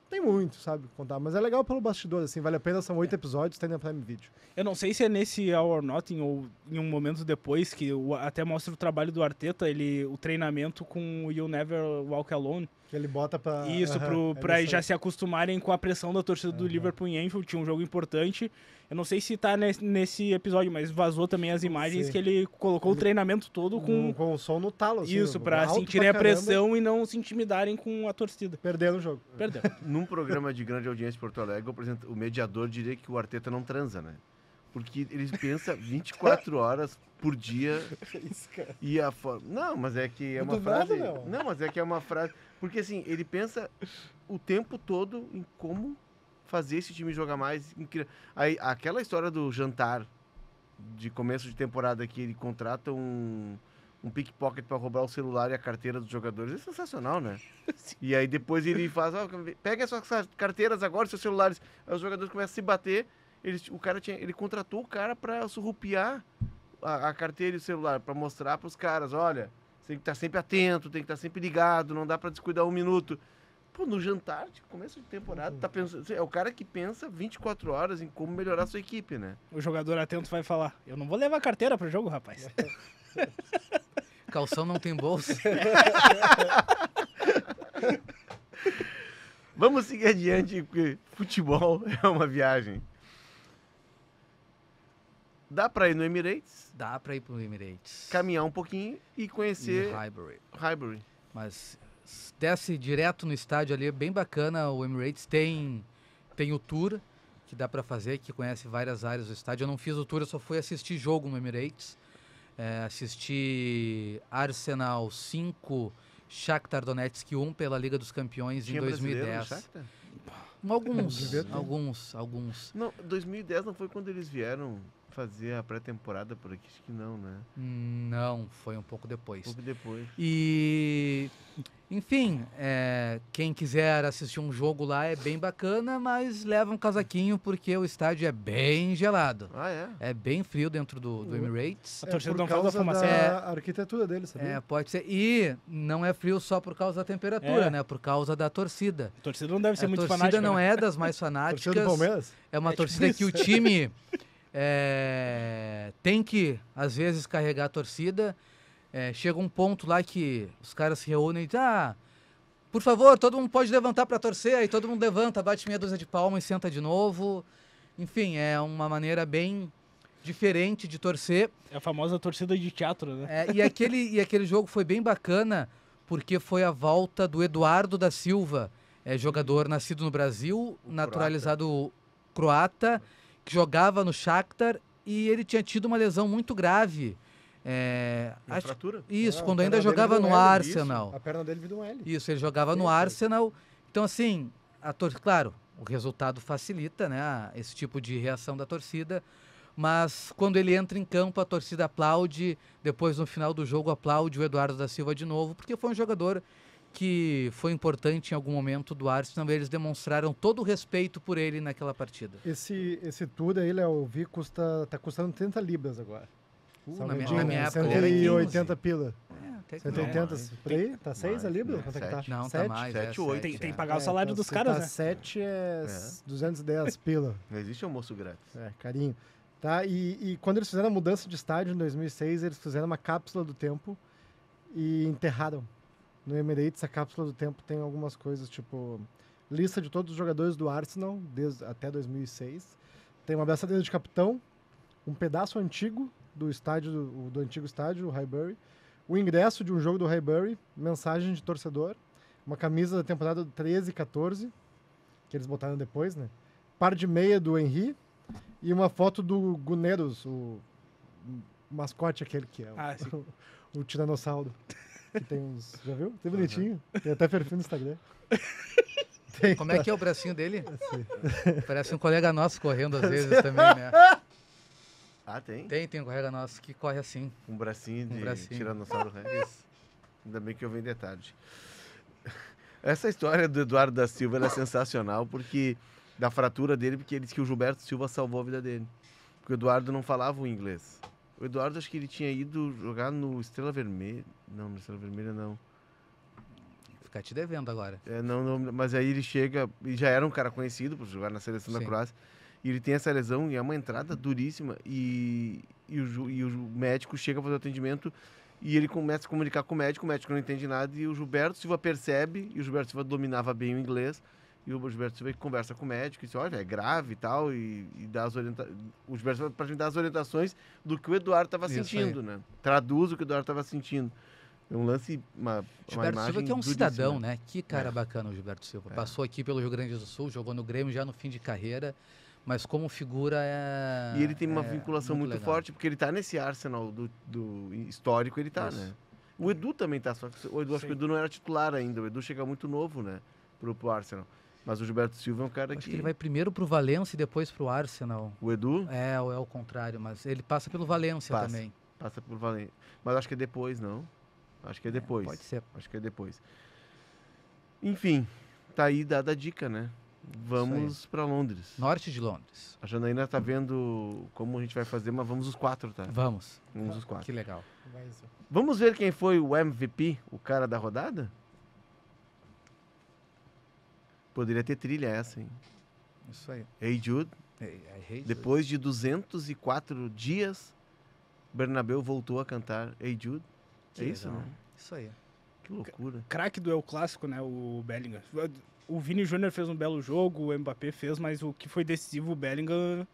tem muito, sabe, contar. Mas é legal pelo bastidor, assim, vale a pena, são 8 episódios, tem na Prime Video. Eu não sei se é nesse All or Nothing ou em um momento depois, que até mostra o trabalho do Arteta, o treinamento com o You'll Never Walk Alone. Que ele bota pra... Isso, Aham, pra é já se acostumarem com a pressão da torcida do Liverpool em Anfield. Tinha um jogo importante. Eu não sei se tá nesse episódio, mas vazou também as imagens Sim. que ele colocou o treinamento todo com o som no talo, assim. isso, pra alto sentirem a caramba, pressão e não se intimidarem com a torcida. Perdendo o jogo. Perdeu. Num programa de grande audiência em Porto Alegre, o mediador diria que o Arteta não transa, né? Porque ele pensa 24 horas por dia Isso, cara. e a forma... Não, mas é que é uma Do nada, frase... não. Não, mas é que é uma frase... Porque assim, ele pensa o tempo todo em como fazer esse time jogar mais. Aí, aquela história do jantar de começo de temporada que ele contrata um pickpocket para roubar o celular e a carteira dos jogadores é sensacional, né? E aí depois ele faz, pega as suas carteiras agora, seus celulares. Aí os jogadores começam a se bater. Ele contratou o cara para surrupiar a carteira e o celular, para mostrar para os caras, olha, você tem que estar sempre atento, tem que estar sempre ligado, não dá para descuidar um minuto. Pô, no jantar, tipo, começo de temporada, tá pensando, é o cara que pensa 24 horas em como melhorar a sua equipe, né? O jogador atento vai falar: eu não vou levar carteira pro jogo, rapaz. Calção não tem bolsa. Vamos seguir adiante, porque futebol é uma viagem. Dá pra ir no Emirates, Dá pra ir pro Emirates. caminhar um pouquinho e conhecer E Highbury. Highbury. Mas desce direto no estádio ali, é bem bacana. O Emirates tem o tour que dá pra fazer, que conhece várias áreas do estádio. Eu não fiz o tour, eu só fui assistir jogo no Emirates. Assisti Arsenal 5, Shakhtar Donetsk 1 pela Liga dos Campeões Tinha em brasileiro no 2010. Shakhtar? Devia ter. Alguns. Não, 2010 não foi quando eles vieram fazer a pré-temporada por aqui? Acho que não, né? Não, foi um pouco Um depois. pouco depois. E, enfim, quem quiser assistir um jogo lá é bem bacana, mas leva um casaquinho porque o estádio é bem gelado. Ah, é? É bem frio dentro do Emirates. A torcida por não faz causa a fumaça. da arquitetura dele, sabia? Pode ser. E não é frio só por causa da temperatura, né? Por causa da torcida. A torcida não deve ser A muito torcida fanática. não né? é das mais Torcida fanáticas. do Palmeiras? É uma tipo torcida isso. que o time tem que, às vezes, carregar a torcida. Chega um ponto lá que os caras se reúnem e dizem, por favor, todo mundo pode levantar para torcer, aí todo mundo levanta, bate meia dúzia de palmas e senta de novo. Enfim, é uma maneira bem diferente de torcer. É a famosa torcida de teatro, né? E aquele jogo foi bem bacana, porque foi a volta do Eduardo da Silva, jogador nascido no Brasil, naturalizado croata, que jogava no Shakhtar, e ele tinha tido uma lesão muito grave. Uma fratura? Isso, Não, quando a ainda perna dele jogava virou no um L, Arsenal. A perna dele virou um L. Isso, ele jogava no Arsenal. Então, assim, claro, o resultado facilita, né, esse tipo de reação da torcida, mas quando ele entra em campo, a torcida aplaude, depois no final do jogo aplaude o Eduardo da Silva de novo, porque foi um jogador que foi importante em algum momento do Arsenal, eles demonstraram todo o respeito por ele naquela partida. Esse tour aí, Léo, eu vi, tá custando 30 libras agora. Na minha época ele era 180 pila. Até que 180, mais. por aí? Tá 6 a Mais, libra? né? Quanto é que tá? Sete. Não, tá Sete? mais. 7, 8. Tem que pagar o salário dos se caras, tá né? 7 210 pila. Não existe almoço grátis. Carinho. Tá? E quando eles fizeram a mudança de estádio em 2006, eles fizeram uma cápsula do tempo e enterraram. No Emirates, a cápsula do tempo tem algumas coisas, tipo lista de todos os jogadores do Arsenal até 2006. Tem uma abraçadeira de capitão, um pedaço antigo do estádio, do antigo estádio, o Highbury, o ingresso de um jogo do Highbury, mensagem de torcedor, uma camisa da temporada 13 e 14, que eles botaram depois, né? Par de meia do Henry e uma foto do Guneros, o mascote aquele que é sim. o tiranossauro. Que tem uns... Já viu? Tem bonitinho. Tem até perfil no Instagram. Tem, Como é que é o bracinho dele? Parece um colega nosso correndo às vezes também, né? Ah, tem? Tem um colega nosso que corre assim. Um bracinho de bracinho. tiranossauro Rex. Ainda bem que eu venho de tarde. Essa história do Eduardo da Silva era sensacional, porque da fratura dele, porque ele disse que o Gilberto Silva salvou a vida dele. Porque o Eduardo não falava o inglês. O Eduardo, acho que ele tinha ido jogar no Estrela Vermelha. Não, no Estrela Vermelha não. Ficar te devendo agora. Não, mas aí ele chega, e já era um cara conhecido por jogar na seleção da Sim. Croácia, e ele tem essa lesão e é uma entrada duríssima, e o médico chega a fazer o atendimento e ele começa a comunicar com o médico não entende nada, e o Gilberto Silva percebe, e o Gilberto Silva dominava bem o inglês, e o Gilberto Silva conversa com o médico e diz, olha, é grave e tal, e dá as orientações. O Gilberto Silva para dar as orientações do que o Eduardo estava Isso sentindo, aí. né? Traduz o que o Eduardo estava sentindo. É um lance, uma Gilberto imagem Silva que é um duríssima. cidadão, né? Que cara bacana o Gilberto Silva. Passou aqui pelo Rio Grande do Sul, jogou no Grêmio já no fim de carreira, mas como figura E ele tem uma vinculação muito legal. forte, porque ele tá nesse Arsenal do histórico, ele tá, Isso. né? O Edu também tá, só que o Edu, acho que o Edu não era titular ainda, o Edu chega muito novo, né, pro Arsenal. Mas o Gilberto Silva é um cara Acho que ele vai primeiro pro Valência e depois pro Arsenal. O Edu Ou é o contrário, mas ele passa pelo Valência Passa. também. passa por Valência. Mas acho que é depois, não? Acho que é depois. Pode ser. Acho que é depois. Enfim, tá aí dada a dica, né? Vamos pra Londres. Norte de Londres. A Janaína tá vendo como a gente vai fazer, mas vamos os 4, tá? Vamos. Vamos os 4. Que legal. Vamos ver quem foi o MVP, o cara da rodada? Poderia ter trilha essa, hein? Isso aí. Hey Jude, depois de 204 dias, Bernabéu voltou a cantar Hey Jude. É isso, né? Isso aí. Que loucura. Craque do El Clássico, né? O Bellingham. O Vini Júnior fez um belo jogo, o Mbappé fez, mas o que foi decisivo, o Bellingham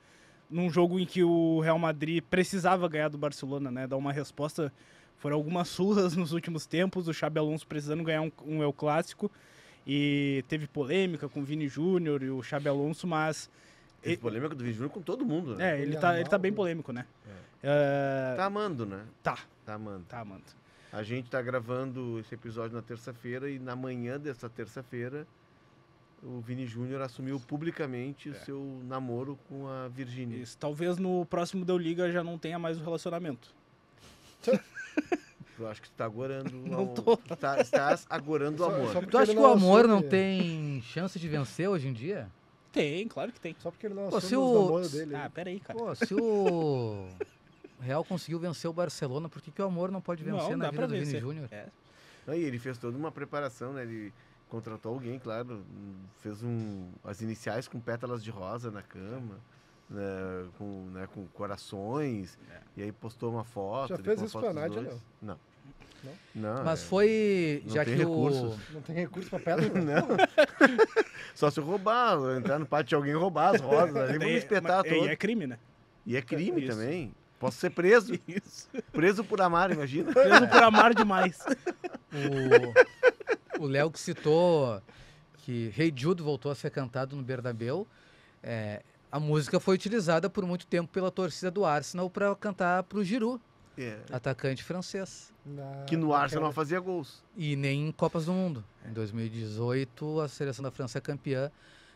num jogo em que o Real Madrid precisava ganhar do Barcelona, né? Dar uma resposta. Foram algumas surras nos últimos tempos, o Xabi Alonso precisando ganhar um El Clássico. E teve polêmica com o Vini Júnior e o Xabi Alonso, mas... Teve polêmica do Vini Júnior com todo mundo, né? ele tá bem polêmico, né? Tá amando, né? Tá amando. amando. A gente tá gravando esse episódio na terça-feira e na manhã dessa terça-feira o Vini Júnior assumiu publicamente o seu namoro com a Virgínia. Isso, talvez no próximo Deu Liga já não tenha mais o relacionamento. Eu acho que tu tá agorando o Não amor. tô. Estás agorando o amor. porque Tu acha ele que o amor assume- não tem chance de vencer hoje em dia? Tem, claro que tem. Só porque ele não Pô, assume se os o- namoros dele. Ah, peraí, cara. Pô, se o Real conseguiu vencer o Barcelona, por que o amor não pode vencer Não, na dá vida pra do Vini vencer. Júnior? É. Aí ele fez toda uma preparação, né? Ele contratou alguém, claro, fez as iniciais com pétalas de rosa na cama, né, com corações, e aí postou uma foto. Já depois fez uma isso foto com a dos Nádia, dois. não? Não, Mas foi, não já tem que recursos. Não tem recurso pra pedra? Não. Só se eu roubar, entrar no pátio de alguém e roubar as rosas, ali vamos espetar E todo. é crime, né? E é crime Isso. também. Posso ser preso. Isso. Preso por amar, imagina. Preso por amar demais. o Léo que citou que Hey Jude voltou a ser cantado no Bernabéu, a música foi utilizada por muito tempo pela torcida do Arsenal para cantar pro Giroud, É. atacante francês. Que no Arsenal fazia gols. E nem em Copas do Mundo. Em 2018, a seleção da França é campeã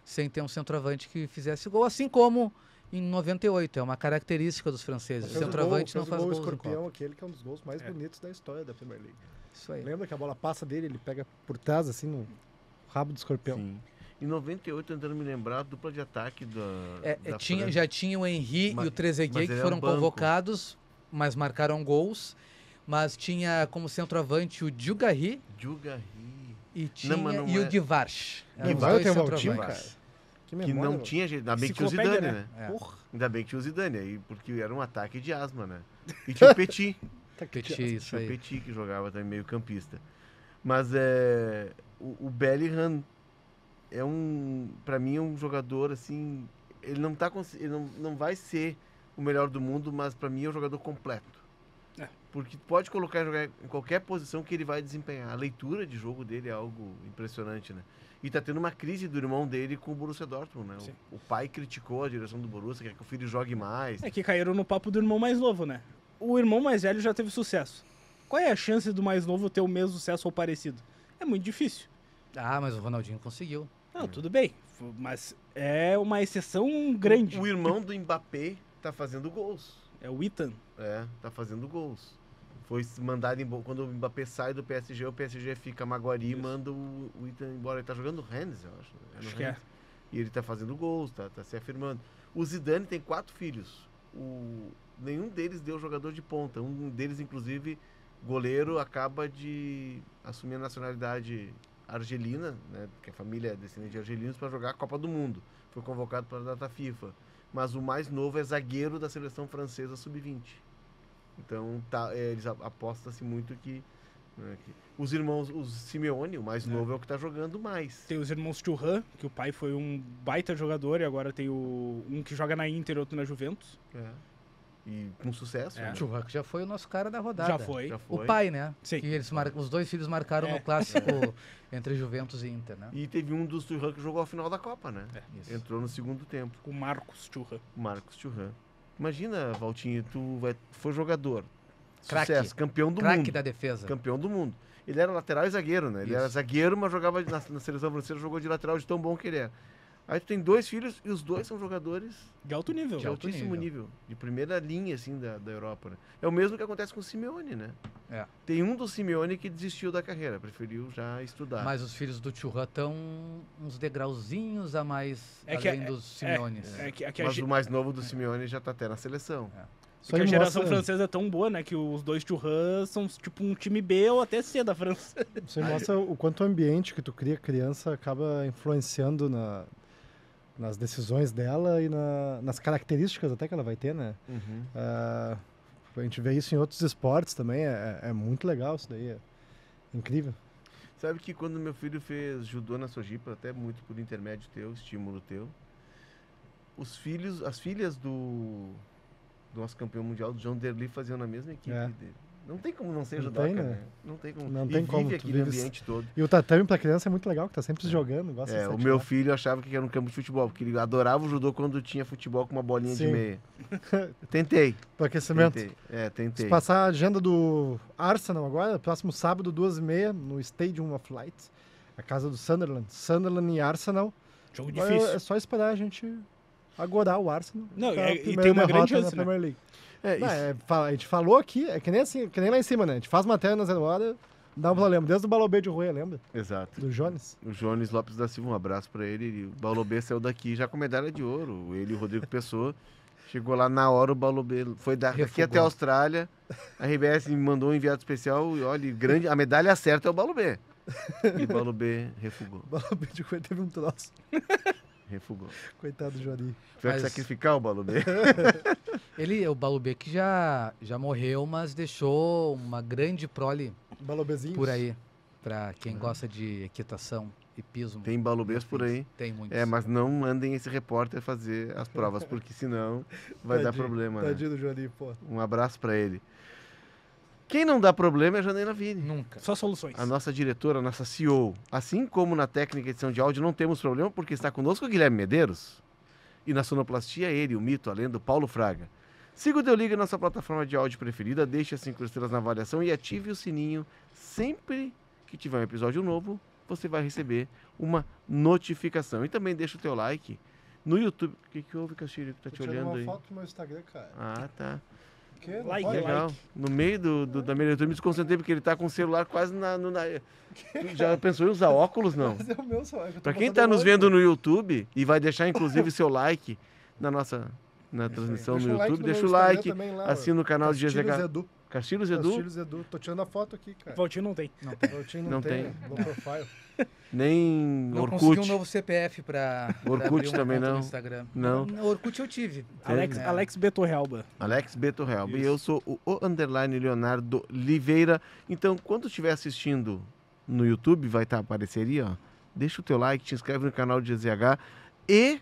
sem ter um centroavante que fizesse gol, assim como em 98. É uma característica dos franceses. O centroavante não faz gol gols em escorpião, Copa. aquele que é um dos gols mais bonitos da história da Premier League. Isso aí. Lembra que a bola passa dele, ele pega por trás, assim, no rabo do escorpião. Sim. Em 98, tentando me lembrar, a dupla de ataque da Já França. tinha o Henry Mas- e o Trezeguet mas que ele foram é um banco. convocados, mas marcaram gols. Mas tinha como centroavante o Djugarry Djugarry. e tinha mas não e é- o Guivarch. Eram os Guivarch dois tem um time, centroavantes. cara. Que Que memória, não mano. tinha jeito. Ainda bem que tinha o Enciclopédia, Zidane, né? né? É. Porra. Ainda bem que tinha o Zidane aí, porque era um ataque de asma, né? E tinha o Petit. Tá que Petit, isso Tinha o aí. Petit que jogava também meio campista. Mas o Bellingham pra mim é um jogador assim, ele não tá ele não vai ser o melhor do mundo, mas pra mim é um jogador completo. É. Porque pode colocar e jogar em qualquer posição que ele vai desempenhar. A leitura de jogo dele é algo impressionante, né? E tá tendo uma crise do irmão dele com o Borussia Dortmund, né? Sim. O pai criticou a direção do Borussia, quer que o filho jogue mais. É que caíram no papo do irmão mais novo, né? O irmão mais velho já teve sucesso. Qual é a chance do mais novo ter o mesmo sucesso ou parecido? É muito difícil. Ah, mas o Ronaldinho conseguiu. Não, tudo bem. Mas é uma exceção grande. O irmão do Mbappé tá fazendo gols. É o Ethan. Tá fazendo gols. Foi mandado embora. Quando o Mbappé sai do PSG, o PSG fica Maguari e manda o Ethan embora. Ele tá jogando Rennes, eu acho. No Acho que é. Rennes. E ele tá fazendo gols, tá se afirmando. O Zidane tem 4 filhos. Nenhum deles deu jogador de ponta. Um deles, inclusive, goleiro, acaba de assumir a nacionalidade argelina, né? Que a família é descendente de argelinos, para jogar a Copa do Mundo. Foi convocado para a data FIFA. Mas o mais novo é zagueiro da seleção francesa sub-20. Então eles apostam-se muito que os irmãos, o Simeone, o mais novo, é o que está jogando mais. Tem os irmãos Thuram, que o pai foi um baita jogador, e agora tem um que joga na Inter e outro na Juventus. E com sucesso. É. né? O Churraco já foi o nosso cara da rodada. Já foi. Já O foi. pai, né? Sim. Que os dois filhos marcaram no clássico entre Juventus e Inter, né? E teve um dos Thuram que jogou a final da Copa, né? Isso. Entrou no segundo tempo. O Marcos Thuram. O Marcos Thuram. Imagina, Valtinho, foi jogador. Craque. Sucesso, campeão do Craque mundo. da defesa. Campeão do mundo. Ele era lateral e zagueiro, né? Ele Isso. era zagueiro, mas jogava na seleção francesa, jogou de lateral de tão bom que ele era. Aí tu tem 2 filhos e os 2 são jogadores De alto nível. de alto altíssimo nível, de primeira linha, assim, da Europa, né? É o mesmo que acontece com o Simeone, né? É. Tem um do Simeone que desistiu da carreira, preferiu já estudar. Mas os filhos do Churra estão uns degrauzinhos a mais É que além dos Simeones. É que Mas o mais novo do Simeone já tá até na seleção. Isso a aí geração mostra- francesa é tão boa, né? Que os dois Thuram são tipo um time B ou até C da França. Isso aí mostra o quanto o ambiente que tu cria criança acaba influenciando nas decisões dela e nas características até que ela vai ter, né? Uhum. A gente vê isso em outros esportes também, é muito legal isso daí, é incrível. Sabe que quando meu filho fez judô na Sojipa, até muito por intermédio teu, estímulo teu, as filhas do nosso campeão mundial, do João Derli, faziam na mesma equipe dele. Não tem como não ser Não judoca, tem, né? né? Não tem como. Não E tem vive como, tu aquele vives- ambiente todo. E o tatame pra criança é muito legal, que tá sempre jogando, gosta de se O atirar. meu filho achava que era um campo de futebol, porque ele adorava o judô quando tinha futebol com uma bolinha de Sim. meia. Tentei. Pro aquecimento. Tentei. Se passar a agenda do Arsenal agora, próximo sábado, 2h30, no Stadium of Light, a casa do Sunderland. Sunderland e Arsenal. Jogo Agora difícil. é só esperar a gente agorar o Arsenal. Não, pra e primeira tem uma grande derrota chance, na né? Premier League. É, Não, isso- a gente falou aqui, é que nem, assim, que nem lá em cima, né? A gente faz matéria na 0 hora, dá um problema. Desde o Balobê de Rui, lembra? Exato. Do Jones. O Jones Lopes da Silva, um abraço pra ele. O Balobê saiu daqui já com medalha de ouro. Ele e o Rodrigo Pessoa. Chegou lá na hora, o Balobê foi daqui Refugou. até a Austrália. A RBS me mandou um enviado especial e olha, grande, a medalha certa é o Balobê. E o Balobê refugou. O Balobê de Rui teve um troço. Refugou. Coitado do Jori. Tiver que Mas- sacrificar o Balobê. O Balubê que já morreu, mas deixou uma grande prole Balobêzinho. por aí. Pra quem gosta de equitação e pismo. Tem Balobês por aí. Tem muitos. Mas não mandem esse repórter fazer as provas, porque senão vai dar problema, né? Tadinho do Jori, pô. Um abraço pra ele. Quem não dá problema é a Janaína Vini. Nunca. Só soluções. A nossa diretora, a nossa CEO. Assim como na técnica de edição de áudio não temos problema, porque está conosco o Guilherme Medeiros. E na sonoplastia ele, o mito, além do Paulo Fraga. Siga o Deu Liga na sua plataforma de áudio preferida, deixe as 5 estrelas na avaliação e ative o sininho. Sempre que tiver um episódio novo, você vai receber uma notificação. E também deixa o teu like no YouTube. O que houve, Castilho, que tá te olhando aí? foto do meu Instagram, cara. Ah, tá. O quê? Não Like, pode? Legal. No meio da minha leitura, me desconcentrei porque ele tá com o celular quase Tu já pensou em usar óculos, não? Mas é o meu celular. que eu tô Pra quem botando tá nos hoje. vendo no YouTube e vai deixar inclusive seu like na transmissão Deixa no o like YouTube, no deixa o meu Instagram like, também lá, assina o canal de Castilhos GZH. Edu. Castilhos Edu, Castilhos Edu. Tô tirando a foto aqui, cara. Valtinho não tem. Não tem. Valtinho Não não tem. tem. Low profile. nem Não Orkut. consegui um novo CPF pra Orkut abrir uma também conta não. no Instagram. Não. Orkut eu tive. Alex, É. Alex Betorrelba. Alex Beto Helba. E Isso. eu sou o underline Leonardo Oliveira. Então, quando estiver assistindo no YouTube, vai estar aparecendo aí, ó. Deixa o teu like, te inscreve no canal de GZH e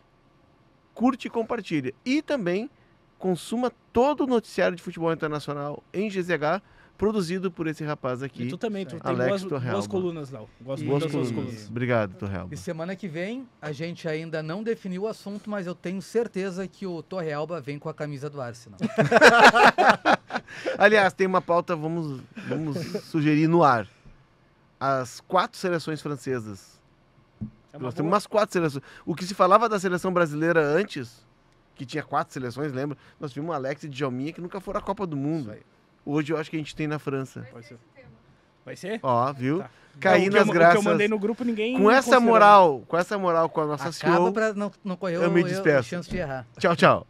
curte e compartilha. E também consuma todo o noticiário de futebol internacional em GZH, produzido por esse rapaz aqui. E tu também, tu tem Alex boas Torrealba. colunas, Léo. Gosto E- muito Boas das suas colunas. colunas. Obrigado, Torrealba. E semana que vem, a gente ainda não definiu o assunto, mas eu tenho certeza que o Torrealba vem com a camisa do Arsenal. Aliás, tem uma pauta, vamos sugerir no ar. As 4 seleções francesas. É uma Nós temos boa. umas 4 seleções. O que se falava da seleção brasileira antes, que tinha 4 seleções, lembra? Nós tivemos o Alex e Djalminha que nunca foram à Copa do Mundo. Isso aí. Hoje eu acho que a gente tem na França. Pode ser. Vai ser? Ó, viu? Tá. Caí O que nas eu, O que graças. eu mandei no grupo, ninguém Com essa considerou. moral, com a nossa Acaba CEO. pra não correr eu me a despeço. chance de errar. Tchau, tchau.